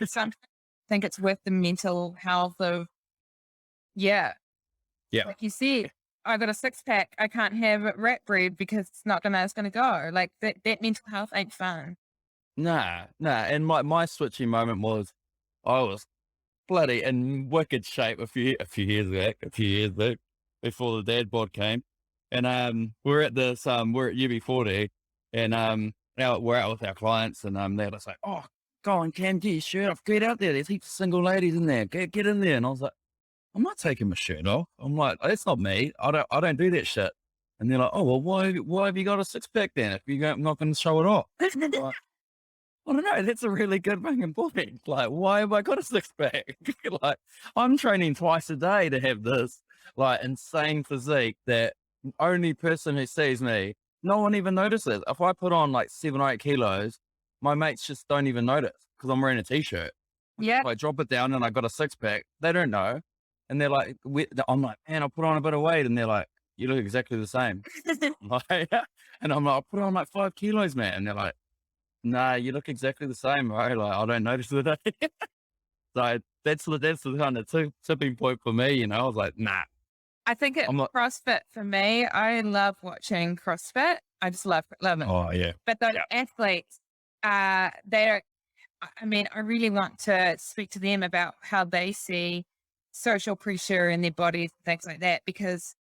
sometimes I think it's with the mental health of, yeah, like you said, I got a 6-pack. I can't have rat bread because it's gonna go. Like that mental health ain't fun. nah. And my switching moment was, I was bloody in wicked shape a few years back, before the dad bod came, and we're at UB40, and we're out with our clients, and they're just like, oh, go on, Cam, get your shirt off, get out there. There's heaps of single ladies in there. Get in there. And I was like, I'm not taking my shirt off. I'm like, that's not me. I don't do that shit. And they're like, oh well, why have you got a 6-pack then if you're not going to show it off? I'm like, I don't know. That's a really good fucking point. Like, why have I got a 6-pack? Like, I'm training twice a day to have this like insane physique that only person who sees me, no one even notices. If I put on like 7 or 8 kilos, my mates just don't even notice because I'm wearing a t-shirt. Yeah. If I drop it down and I got a 6-pack, they don't know. And they're like, I'm like, man, I put on a bit of weight. And they're like, you look exactly the same. Like, and I'm like, I put on like 5 kilos, man. And they're like, nah, you look exactly the same, right? Like, I don't notice it. So that's the kind of tipping point for me, I was like, nah. I think I'm not. CrossFit for me. I love watching CrossFit. I just love it. Oh, yeah. But those Yeah. athletes, they're. I mean, I really want to speak to them about how they see social pressure in their bodies and things like that, because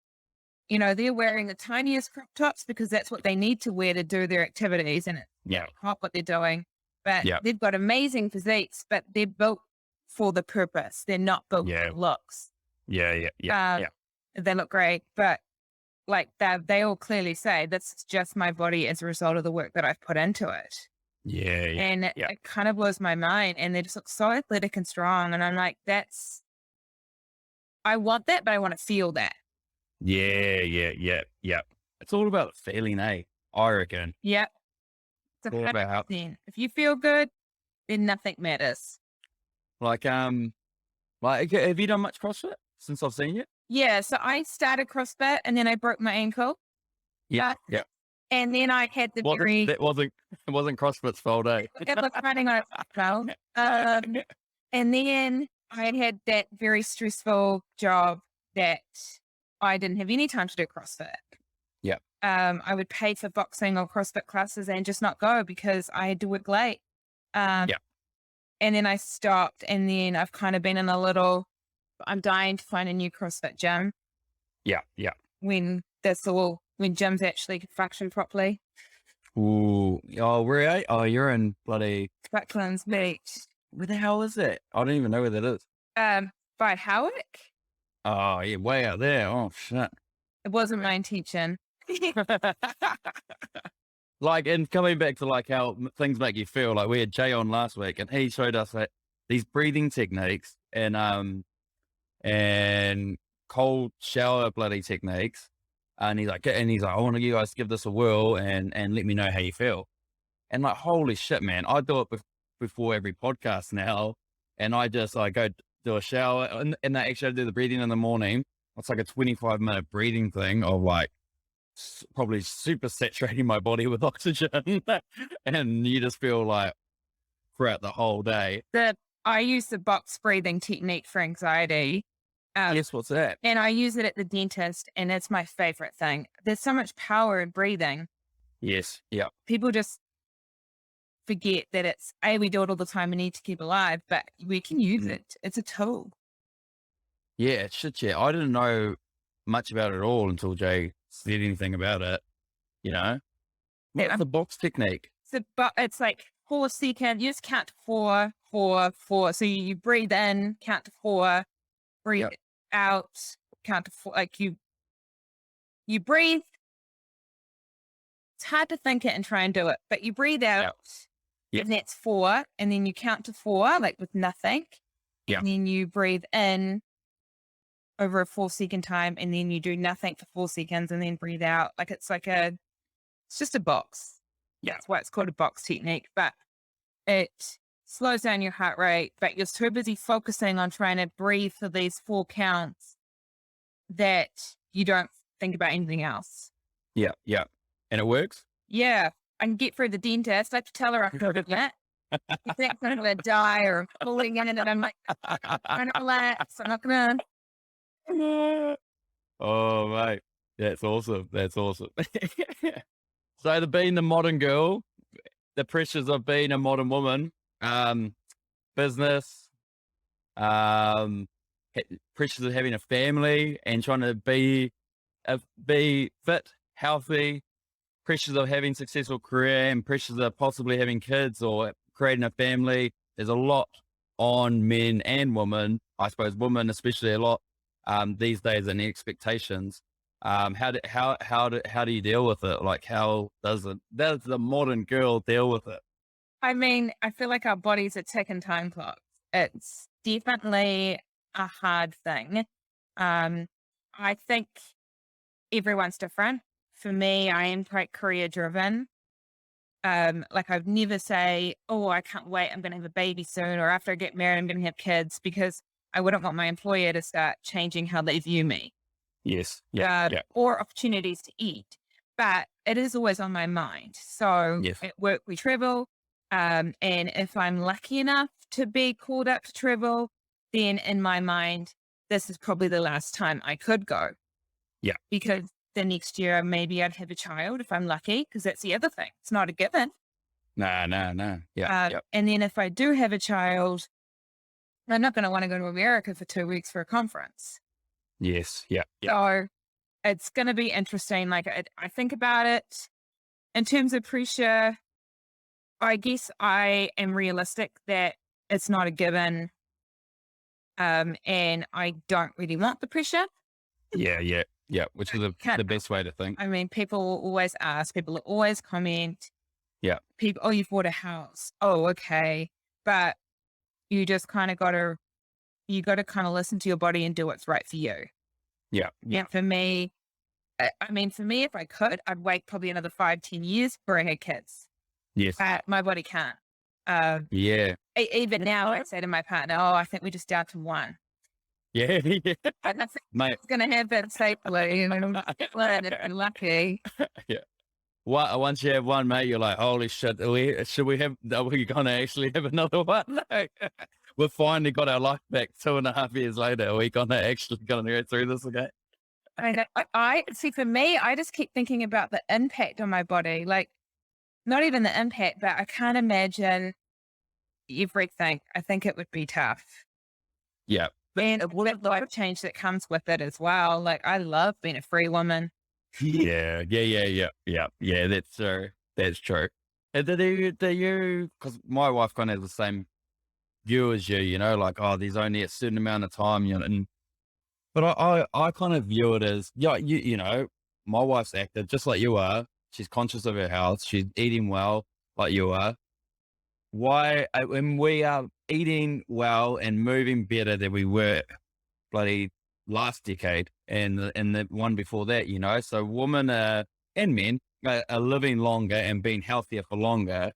they're wearing the tiniest crop tops because that's what they need to wear to do their activities, and it's Yeah. hot what they're doing. But Yeah. they've got amazing physiques, but they're built for the purpose. They're not built Yeah. for looks. Yeah. They look great, but like they all clearly say this is just my body as a result of the work that I've put into it. Yeah. And it kind of blows my mind. And they just look so athletic and strong. And I'm like, I want that, but I want to feel that. Yeah. It's all about the feeling, I reckon. Yep. It's all about how, If you feel good, then nothing matters. like, have you done much CrossFit since I've seen you? Yeah. So I started CrossFit and then I broke my ankle. Yeah. And then I had the It wasn't CrossFit's fault, eh? it was running on a phone. And then I had that very stressful job that I didn't have any time to do CrossFit. Yeah. I would pay for boxing or CrossFit classes and just not go because I had to work late. And then I stopped, and then I've kind of been in I'm dying to find a new CrossFit gym. Yeah. When gyms actually can function properly. Ooh. Oh, where are you? Oh, you're in bloody Bucklands Beach. Where the hell is it? I don't even know where that is. By Howick. Oh, yeah, way out there. Oh, shit. It wasn't my intention. Like, and coming back to like how things make you feel, like we had Jay on last week and he showed us that these breathing techniques and cold shower bloody techniques. And he's like, I want you guys to give this a whirl and let me know how you feel. And like, holy shit, man, I do it before every podcast now. And I go do a shower and I actually do the breathing in the morning. It's like a 25-minute breathing thing of like probably super saturating my body with oxygen. And you just feel like throughout the whole day. I use the box breathing technique for anxiety. Yes, what's that? And I use it at the dentist, and it's my favorite thing. There's so much power in breathing. Yes. Yeah. People just forget that we do it all the time. We need to keep alive, but we can use it. It's a tool. Yeah, shit. Yeah, I didn't know much about it at all until Jay said anything about it. What's the box technique? It's like 4 seconds. You just count to 4, 4, 4. So you breathe in, count to 4, breathe out, count to 4. Like you breathe. It's hard to think it and try and do it, but you breathe out, and that's 4, and then you count to 4, like with nothing. Yeah. And then you breathe in over a 4-second time, and then you do nothing for 4 seconds, and then breathe out. Like it's just a box. Yeah. That's why it's called a box technique, but it slows down your heart rate, but you're so busy focusing on trying to breathe for these 4 counts that you don't think about anything else. Yeah. Yeah. And it works? Yeah. I can get through the dentist. I have to tell her after that. You think I'm going to die or falling in it. And I'm like, I'm going to relax. I'm not going to. Oh, mate. That's awesome. That's awesome. So being the modern girl, the pressures of being a modern woman, business, pressures of having a family and trying to be fit, healthy, pressures of having successful career and pressures of possibly having kids or creating a family. There's a lot on men and women, I suppose women especially a lot these days, and the expectations. How do you deal with it? Like, how does the modern girl deal with it? I mean, I feel like our bodies are ticking time clocks. It's definitely a hard thing. I think everyone's different. For me, I am quite career driven. Like I'd never say, oh, I can't wait, I'm going to have a baby soon, or after I get married, I'm going to have kids, because I wouldn't want my employer to start changing how they view me. Yes. Yeah. Or opportunities to eat. But it is always on my mind. So Yes. at work, we travel. And if I'm lucky enough to be called up to travel, then in my mind, this is probably the last time I could go. Yeah. Because the next year, maybe I'd have a child if I'm lucky, because that's the other thing. It's not a given. No. Yeah. And then if I do have a child, I'm not going to want to go to America for 2 weeks for a conference. Yes. Yeah. So it's going to be interesting. Like I think about it in terms of pressure. I guess I am realistic that it's not a given. And I don't really want the pressure. Yeah. Which is the best way to think. I mean, people will always ask, people will always comment. Yeah. People, oh, you've bought a house. Oh, okay. But you just kind of got to listen to your body and do what's right for you. Yeah. And for me, for me, if I could, I'd wait probably another 5-10 years before I had kids. Yes. But my body can't. Yeah. Even now, I say to my partner, oh, I think we're just down to one. Yeah. I think Mate. it's going to happen safely. And I'm lucky. Yeah. Once you have one, mate, you're like, holy shit, are we going to actually have another one? We've finally got our life back 2.5 years later. Are we going to actually go through this again? I see, for me, I just keep thinking about the impact on my body. Like, not even the impact, but I can't imagine everything. I think it would be tough. Yeah. And the life change that comes with it as well. Like, I love being a free woman. Yeah. That's true. That's true. And do you, because my wife kind of has the same view as you, like, oh, there's only a certain amount of time, but I kind of view it as, my wife's active just like you are. She's conscious of her health. She's eating well like you are. Why, when we are eating well and moving better than we were bloody last decade and the one before that, so women and men are living longer and being healthier for longer.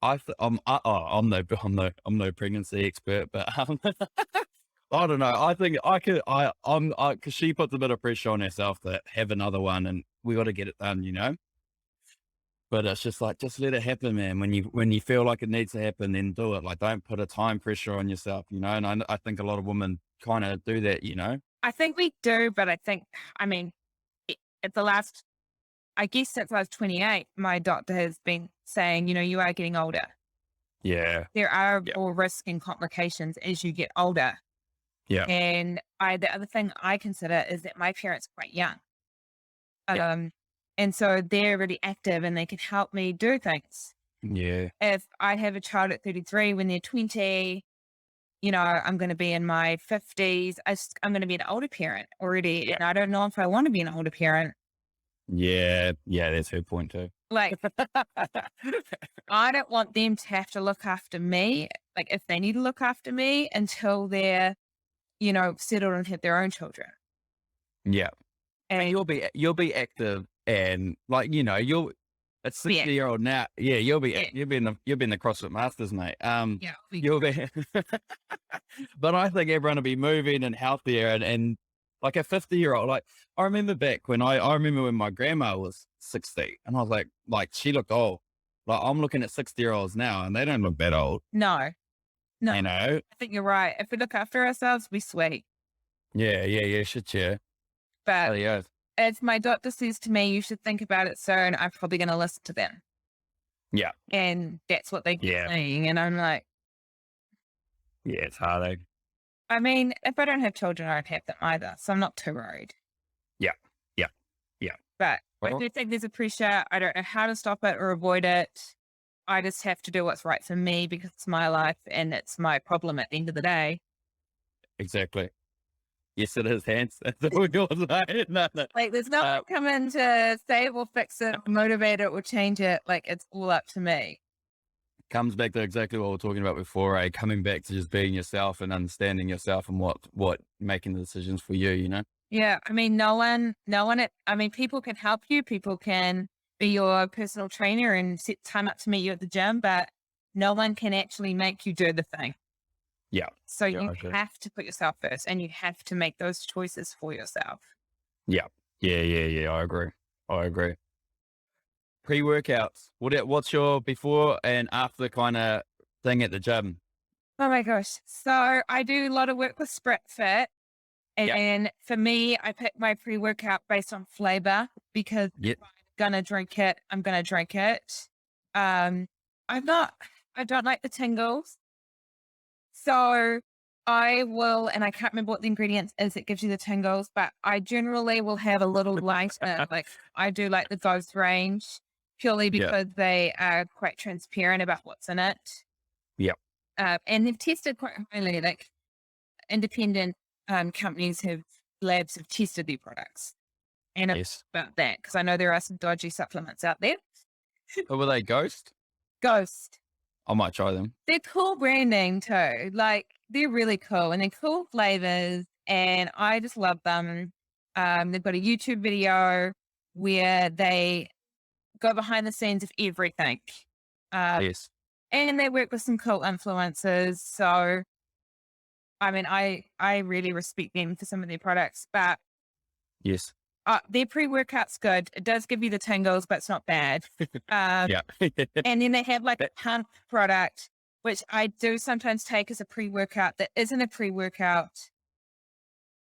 I'm no pregnancy expert, but I don't know. I think because she puts a bit of pressure on herself to have another one, and we got to get it done, But it's just like, just let it happen, man. When you feel like it needs to happen, then do it. Like, don't put a time pressure on yourself, And I think a lot of women kind of do that, I think we do, but at the last, I guess since I was 28, my doctor has been saying, you are getting older. Yeah. There are more risks and complications as you get older. Yeah. And the other thing I consider is that my parents are quite young. And so they're really active and they can help me do things. Yeah. If I have a child at 33, when they're 20, I'm going to be in my 50s. I'm going to be an older parent already. And I don't know if I want to be an older parent. Yeah. Yeah. That's her point too. Like, I don't want them to have to look after me. Like, if they need to look after me until they're, settled and have their own children. Yeah. And you'll be active and like, it's 60-year-old now. Yeah. You'll be in the CrossFit Masters, mate. You'll be, but I think everyone will be moving and healthier and like a 50-year-old. Like I remember back when I remember when my grandma was 60 and I was like she looked old. Like I'm looking at 60-year-olds now and they don't look that old, No, no, you know? I think you're right. If we look after ourselves, we sweet. Yeah, shit, yeah. But Oh, yeah. as my doctor says to me, you should think about it soon. I'm probably going to listen to them. Yeah. And that's what they keep Yeah. saying. And I'm like, Yeah, it's hard, eh? I mean, if I don't have children, I don't have them either. So I'm not too worried. Yeah. But I Well, do think there's a pressure. I don't know how to stop it or avoid it. I just have to do what's right for me because it's my life and it's my problem at the end of the day. exactly. Yes, it is, Hans. That's all yours, mate. No. Like, there's no one coming to save or fix it, or motivate it or change it. Like, it's all up to me. Comes back to exactly what we were talking about before, eh? Coming back to just being yourself and understanding yourself and what making the decisions for you, you know? Yeah. I mean, people can help you. People can be your personal trainer and set time up to meet you at the gym, but no one can actually make you do the thing. Yeah. So Yeah, you okay. have to put yourself first and you have to make those choices for yourself. Yeah. I agree. Pre-workouts. What's your before and after kind of thing at the gym? Oh my gosh. So I do a lot of work with Sprint Fit. And for me, I pick my pre-workout based on flavor because Yep. if I'm gonna drink it, I'm gonna drink it. I don't like the tingles. So I will, and I can't remember what the ingredients is that gives you the tingles, but I generally will have a little lighter. Like I do like the Ghost range purely Yeah. because they are quite transparent about what's in it. Yep. And they've tested quite highly, like independent companies labs have tested their products. And Yes. about that, because I know there are some dodgy supplements out there. Or were they Ghost? Ghost. I might try them. They're cool branding too. Like they're really cool and they're cool flavors and I just love them. They've got a YouTube video where they go behind the scenes of everything. Yes. And they work with some cool influencers. So, I mean, I really respect them for some of their products, but Yes. their pre-workout's good. It does give you the tingles, but it's not bad. Yeah. And then they have like a pump product, which I do sometimes take as a pre-workout that isn't a pre-workout,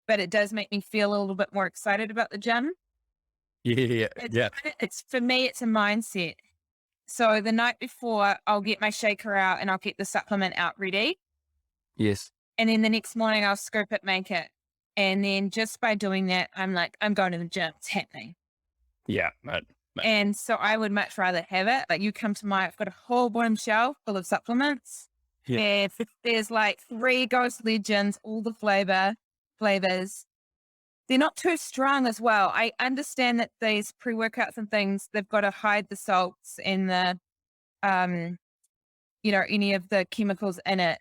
but it does make me feel a little bit more excited about the gym. Yeah. It's for me, it's a mindset. So the night before, I'll get my shaker out and I'll get the supplement out ready. Yes. And then the next morning, I'll scoop it, make it. And then just by doing that, I'm like, I'm going to the gym. It's happening. Yeah. Mate. And so I would much rather have it. Like you come to I've got a whole bottom shelf full of supplements. Yeah. And there's like 3 Ghost Legends, all the flavors. They're not too strong as well. I understand that these pre-workouts and things, they've got to hide the salts and the, any of the chemicals in it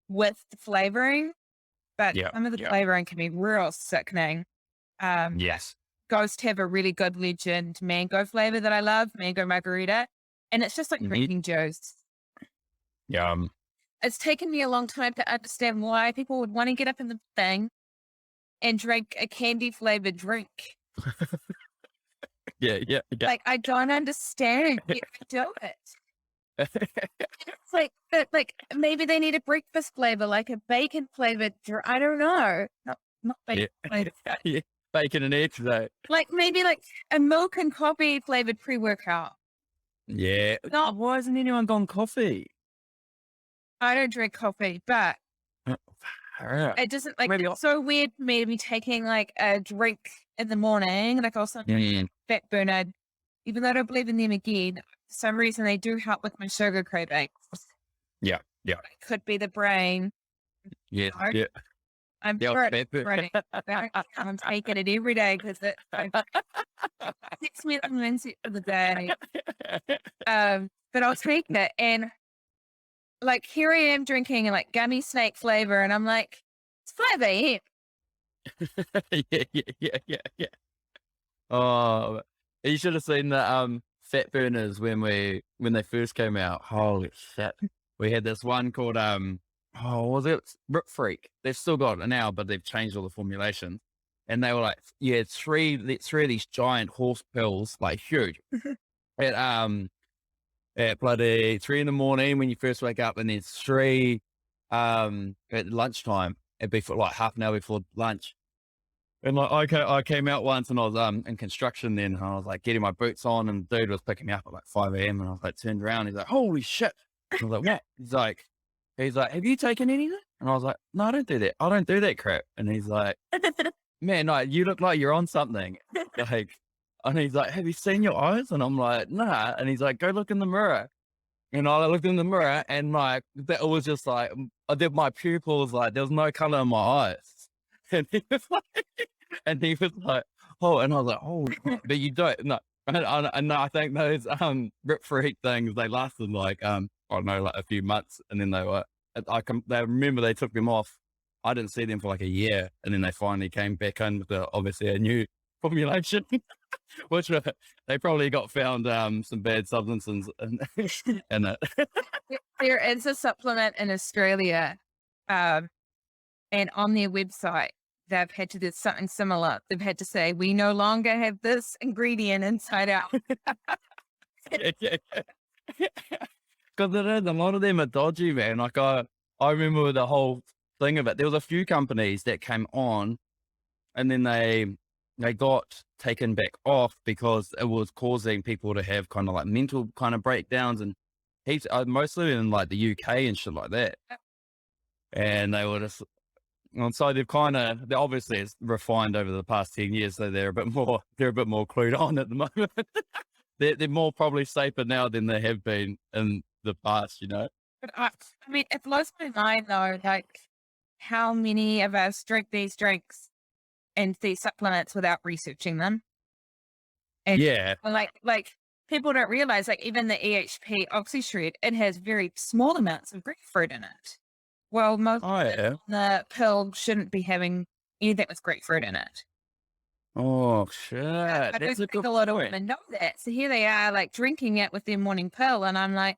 with the flavoring. But some of the flavoring can be real sickening. Yes. Ghost have a really good legend mango flavor that I love, mango margarita. And it's just like drinking juice. It's taken me a long time to understand why people would want to get up in the thing and drink a candy flavored drink. Yeah. Like, I don't understand. Yet I do it. It's like maybe they need a breakfast flavor, like a bacon flavored drink. I don't know. Not bacon flavored. Yeah. Bacon and eggs though. Like maybe like a milk and coffee flavored pre-workout. Yeah. No, why hasn't anyone gone coffee? I don't drink coffee, but it doesn't like it's so weird for me to be taking like a drink in the morning, like also fat burner, even though I don't believe in them again. For some reason they do help with my sugar cravings. Yeah. It could be the brain. Yeah. No. Yeah. I'm sure it's running. I'm taking it every day because it 6 minutes mindset for the day. But I'll take it and like here I am drinking like gummy snake flavor and I'm like, it's 5 a.m. Yeah. Oh, you should have seen the fat burners when they first came out. Holy shit. We had this one called what was it? Rip Freak. They've still got it now, but they've changed all the formulations. and they were like, yeah, three of these giant horse pills, like huge, at bloody 3 in the morning when you first wake up, and then 3 at lunchtime. It'd be for like half an hour before lunch. And like, I came out once, and I was in construction then, and I was like getting my boots on, and the dude was picking me up at like 5 a.m. and I was like turned around, he's like, holy shit. I was like, what? He's like, have you taken anything? And I was like, no, I don't do that. I don't do that crap. And he's like, man, no, you look like you're on something. Like, and he's like, have you seen your eyes? And I'm like, nah. And he's like, go look in the mirror. And I looked in the mirror, and like, that was just like, my pupils, like, there was no color in my eyes. And he was like, oh, and I was like, oh, but you don't, no. And I think those Rip Freak things, they lasted like, I don't know, like a few months. And then they remember they took them off. I didn't see them for like a year. And then they finally came back in with obviously a new formulation, which they probably got found some bad substances in it. There is a supplement in Australia, and on their website, they've had to do something similar. They've had to say, we no longer have this ingredient inside out. Because a lot of them are dodgy, man. Like I remember the whole thing of it. There was a few companies that came on, and then they got taken back off because it was causing people to have kind of like mental kind of breakdowns, and heaps, mostly in like the UK and shit like that. And they were just, and so they're obviously it's refined over the past 10 years, so they're a bit more clued on at the moment. they're more probably safer now than they have been in the past, you know. But I mean, it blows my mind though, like how many of us drink these drinks and these supplements without researching them. And Yeah. like people don't realize, like even the EHP OxyShred, it has very small amounts of grapefruit in it. Well, most of the pill shouldn't be having anything with grapefruit in it. Oh shit! I That's don't think a lot of women know that. So here they are, like drinking it with their morning pill, and I'm like,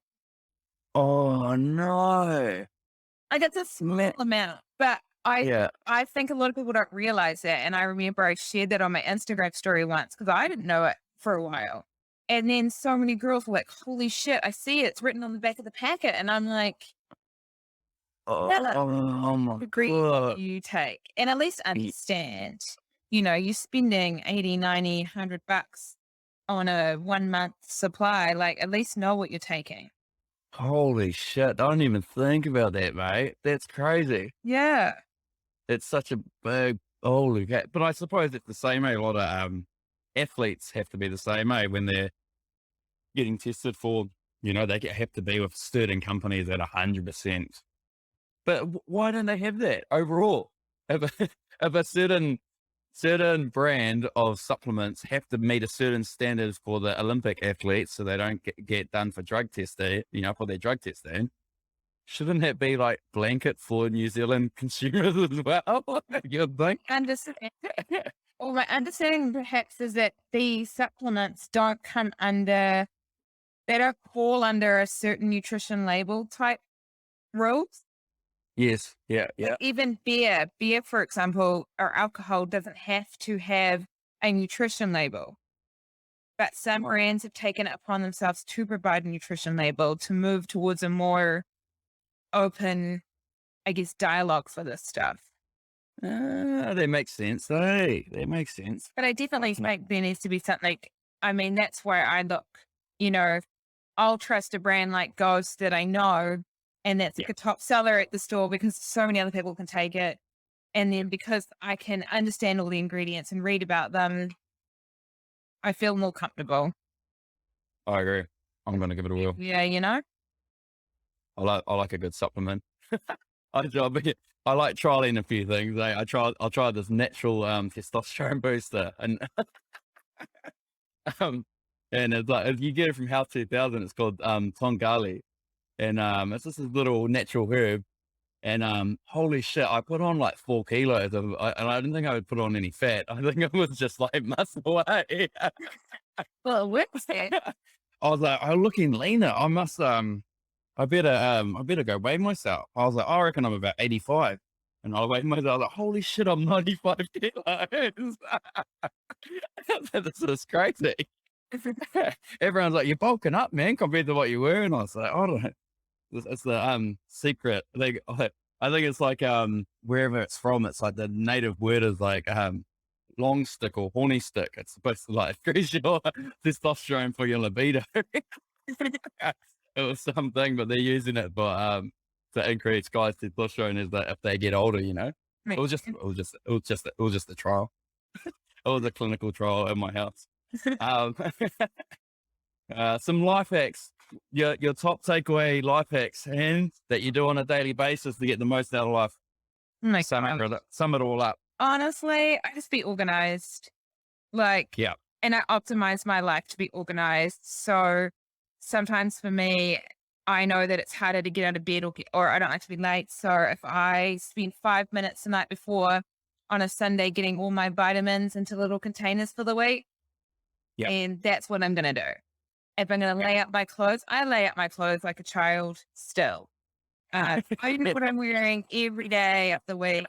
oh no! Like it's a small amount, but I think a lot of people don't realize that. And I remember I shared that on my Instagram story once because I didn't know it for a while. And then so many girls were like, holy shit, I see it. It's written on the back of the packet. And I'm like, oh my God. You take. And at least understand, you're spending 80, 90, 100 bucks on a 1 month supply. Like at least know what you're taking. Holy shit. I don't even think about that, mate. That's crazy. Yeah. It's such a big, holy cat. But I suppose it's the same, A lot of athletes have to be the same, when they're getting tested for, they have to be with certain companies at 100%. But why don't they have that overall? If a certain brand of supplements have to meet a certain standards for the Olympic athletes so they don't get done for drug testing, for their drug testing, shouldn't that be like blanket for New Zealand consumers as well? You think? Well, my understanding perhaps is that these supplements don't they don't fall under a certain nutrition label type rules. Yes. Yeah. Like even beer, for example, or alcohol doesn't have to have a nutrition label. But some brands have taken it upon themselves to provide a nutrition label to move towards a more open, I guess, dialogue for this stuff. That makes sense. Hey, that makes sense. But I definitely think there needs to be something. I mean, that's where I look, I'll trust a brand like Ghost that I know, and that's like a top seller at the store because so many other people can take it. And then because I can understand all the ingredients and read about them, I feel more comfortable. I agree. I'm going to give it a whirl. Yeah, I like a good supplement. I like trialing a few things. I'll try this natural testosterone booster, and and it's like if you get it from Health 2000, it's called Tongali, and it's just this little natural herb. And holy shit, I put on like 4 kilos and I didn't think I would put on any fat. I think it was just like muscle weight. Well, what's that? I was like, I'm looking leaner. I must I better go weigh myself. I was like, I reckon I'm about 85. And I weighed myself, I was like, holy shit, I'm 95 kilos. This is crazy. Everyone's like, you're bulking up, man, compared to what you were. And I was like, I don't know. It's the secret. I think it's like wherever it's from, it's like the native word is like long stick or horny stick. It's supposed to like increase your testosterone for your libido. It was something, but they're using it but to increase guys' testosterone is that if they get older, you know. It was just a trial. It was a clinical trial in my house. Some life hacks. Your top takeaway life hacks and that you do on a daily basis to get the most out of life. Sum it all up. Honestly, I just be organized. Like, Yeah. and I optimize my life to be organized. So sometimes for me, I know that it's harder to get out of bed or I don't like to be late. So if I spend 5 minutes the night before on a Sunday getting all my vitamins into little containers for the week, Yep. and that's what I'm going to do. If I'm going to lay out my clothes, I lay out my clothes like a child still. I know what I'm wearing every day of the week.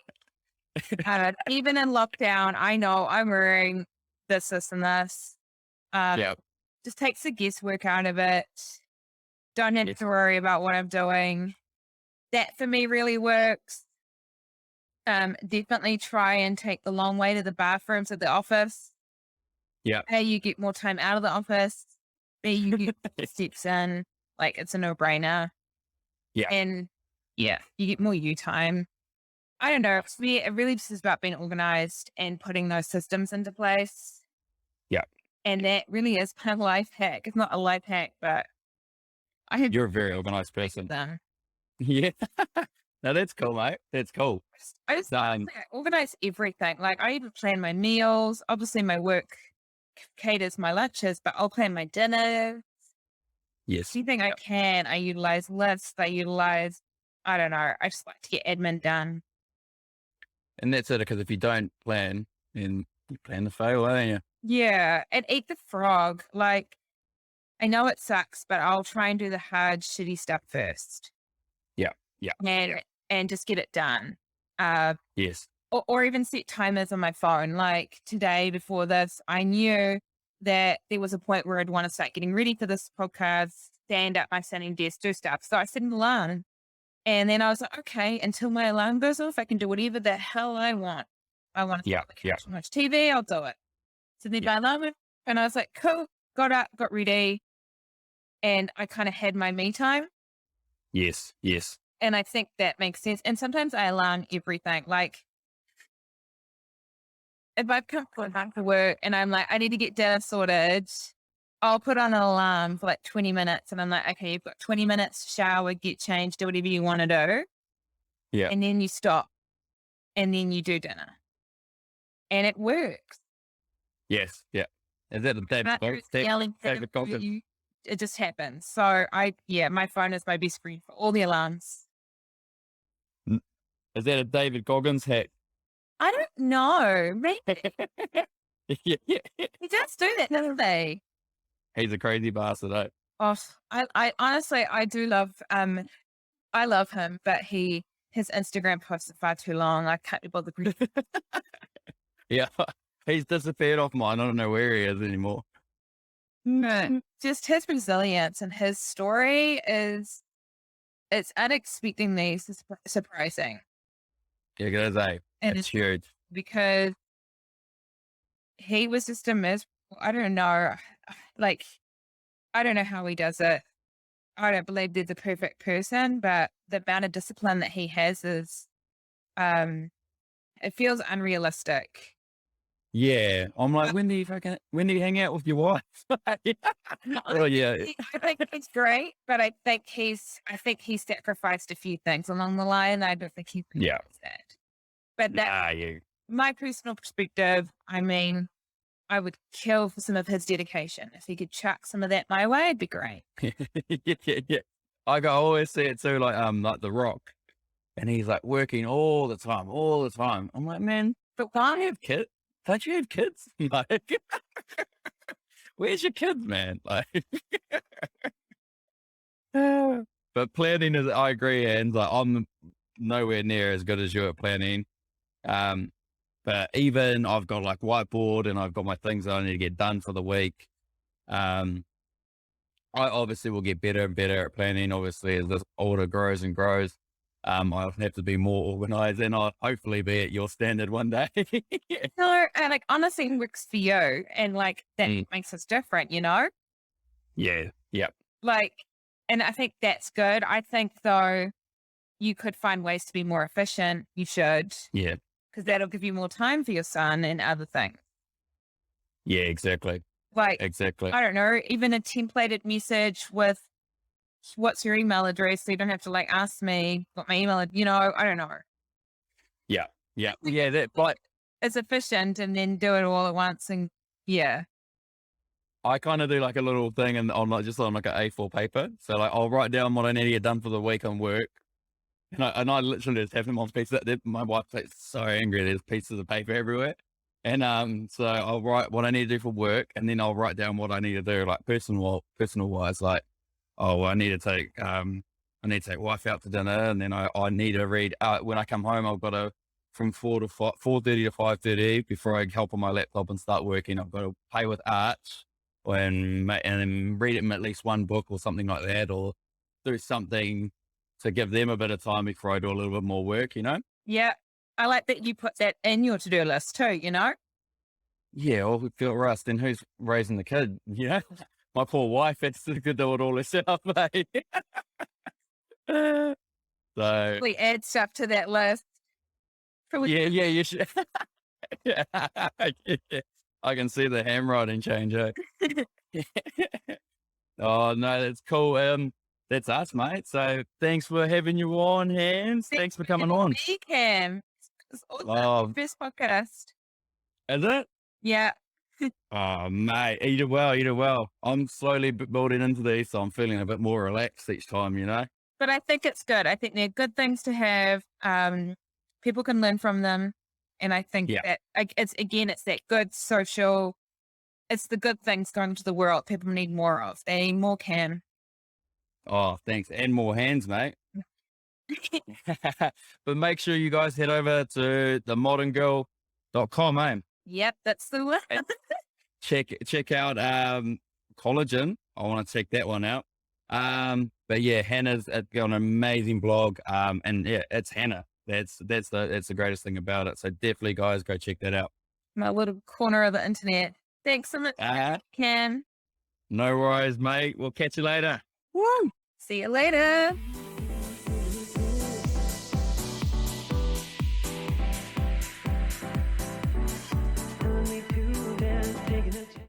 Even in lockdown, I know I'm wearing this, and this. Yeah. Just takes the guesswork out of it. Don't have to worry about what I'm doing. That for me really works. Definitely try and take the long way to the bathrooms at the office. Yeah. A, you get more time out of the office. B, you get steps in. Like, it's a no-brainer. Yeah. And yeah, you get more you time. I don't know. For me, it really just is about being organized and putting those systems into place. Yeah. And that really is kind of a life hack. It's not a life hack, but You're a very organized person. Them. Yeah. No, that's cool, mate. That's cool. I organize everything. Like, I even plan my meals. Obviously, my work caters my lunches, but I'll plan my dinner. Yes. Anything I can, I utilize lists. I don't know. I just like to get admin done. And that's it, because if you don't plan, then you plan to fail, ain't you? Yeah, and eat the frog. Like, I know it sucks, but I'll try and do the hard, shitty stuff first. Yeah. Yeah. And just get it done. Yes. Or even set timers on my phone. Like today before this, I knew that there was a point where I'd want to start getting ready for this podcast, stand at my standing desk, do stuff. So I set an alarm. And then I was like, okay, until my alarm goes off, I can do whatever the hell I want. I want to watch TV, I'll do it. So then my alarm went, and I was like, cool, got up, got ready. And I kind of had my me time. Yes. And I think that makes sense. And sometimes I alarm everything. Like, if I've come back to work and I'm like, I need to get dinner sorted, I'll put on an alarm for like 20 minutes. And I'm like, okay, you've got 20 minutes to shower, get changed, do whatever you want to do. Yeah. And then you stop. And then you do dinner. And it works. Yes. Yeah. Is that the David Goggins? It just happens. So my phone is my best friend for all the alarms. Is that a David Goggins hack? I don't know. Maybe. Yeah. He does do that, doesn't he? He's a crazy bastard, eh? Oh, I honestly, I do love, I love him, but his Instagram posts are far too long. I can't be bothered. Yeah. He's disappeared off mine. I don't know where he is anymore. Just his resilience and his story it's unexpectedly surprising. Yeah, it is, eh? And it's huge. Because he was just a miserable, I don't know. Like, I don't know how he does it. I don't believe there's a perfect person, but the amount of discipline that he has is, it feels unrealistic. Yeah. I'm like, when do you hang out with your wife? Oh, yeah. I think it's great, but I think he's sacrificed a few things along the line. I don't think he realized that. But that's my personal perspective. I mean, I would kill for some of his dedication. If he could chuck some of that my way, it'd be great. Yeah. I always see it too, like The Rock. And he's like working all the time. I'm like, man, but why have kids? Don't you have kids? Like, where's your kids, man? Like, but planning is, I agree, and like nowhere near as good as you at planning. But even I've got like whiteboard and I've got my things that I need to get done for the week. I obviously will get better and better at planning. Obviously, as this order grows and grows, I'll have to be more organized, and I'll hopefully be at your standard one day. No, and like honestly it works for you, and like that makes us different, you know? Yeah. Yep. Like, and I think that's good. I think though you could find ways to be more efficient. You should, Yeah. because that'll give you more time for your son and other things. Yeah. Exactly. Like, Exactly. I don't know, even a templated message with what's your email address, so you don't have to like ask me what my email, you know, I don't know. Yeah. Yeah. Yeah. That like It's efficient, and then do it all at once, and yeah. I kind of do like a little thing and on like just on like an A4 paper. So like I'll write down what I need to get done for the week on work. And I literally just have them on pieces. My wife gets so angry. There's pieces of paper everywhere. And so I'll write what I need to do for work, and then I'll write down what I need to do, like personal wise, like, oh, well, I need to take wife out to dinner, and then I need to read. When I come home, I've got to from 4:30 to 5:30 before I help on my laptop and start working. I've got to play with art and then read at least one book or something like that, or do something to give them a bit of time before I do a little bit more work, you know? Yeah. I like that you put that in your to-do list too, you know? Yeah, or we feel rust, and who's raising the kid, you know? My poor wife has to do it all herself, eh? So, We add stuff to that list. yeah, you should. Yeah, I can see the handwriting change, eh? Oh, no, that's cool. That's us, mate. So thanks for having you on, Hands. Thanks for coming on. Me, Cam. It's awesome. Oh, First podcast. is it? Yeah. Oh, mate, you did well. You did well. I'm slowly building into these, so I'm feeling a bit more relaxed each time, you know? But I think it's good. I think they're good things to have. People can learn from them. And I think Yeah. that it's that good social, it's the good things going to the world people need more of. They need more Cam. Oh, thanks. And more hands, mate. But make sure you guys head over to themoderngirl.com, eh? Yep, that's the one. Check out collagen. I want to check that one out. But yeah, Hannah's got an amazing blog. And yeah, it's Hannah. That's the greatest thing about it. So definitely, guys, go check that out. My little corner of the internet. Thanks so much, Cam. No worries, mate. We'll catch you later. Woo! See you later.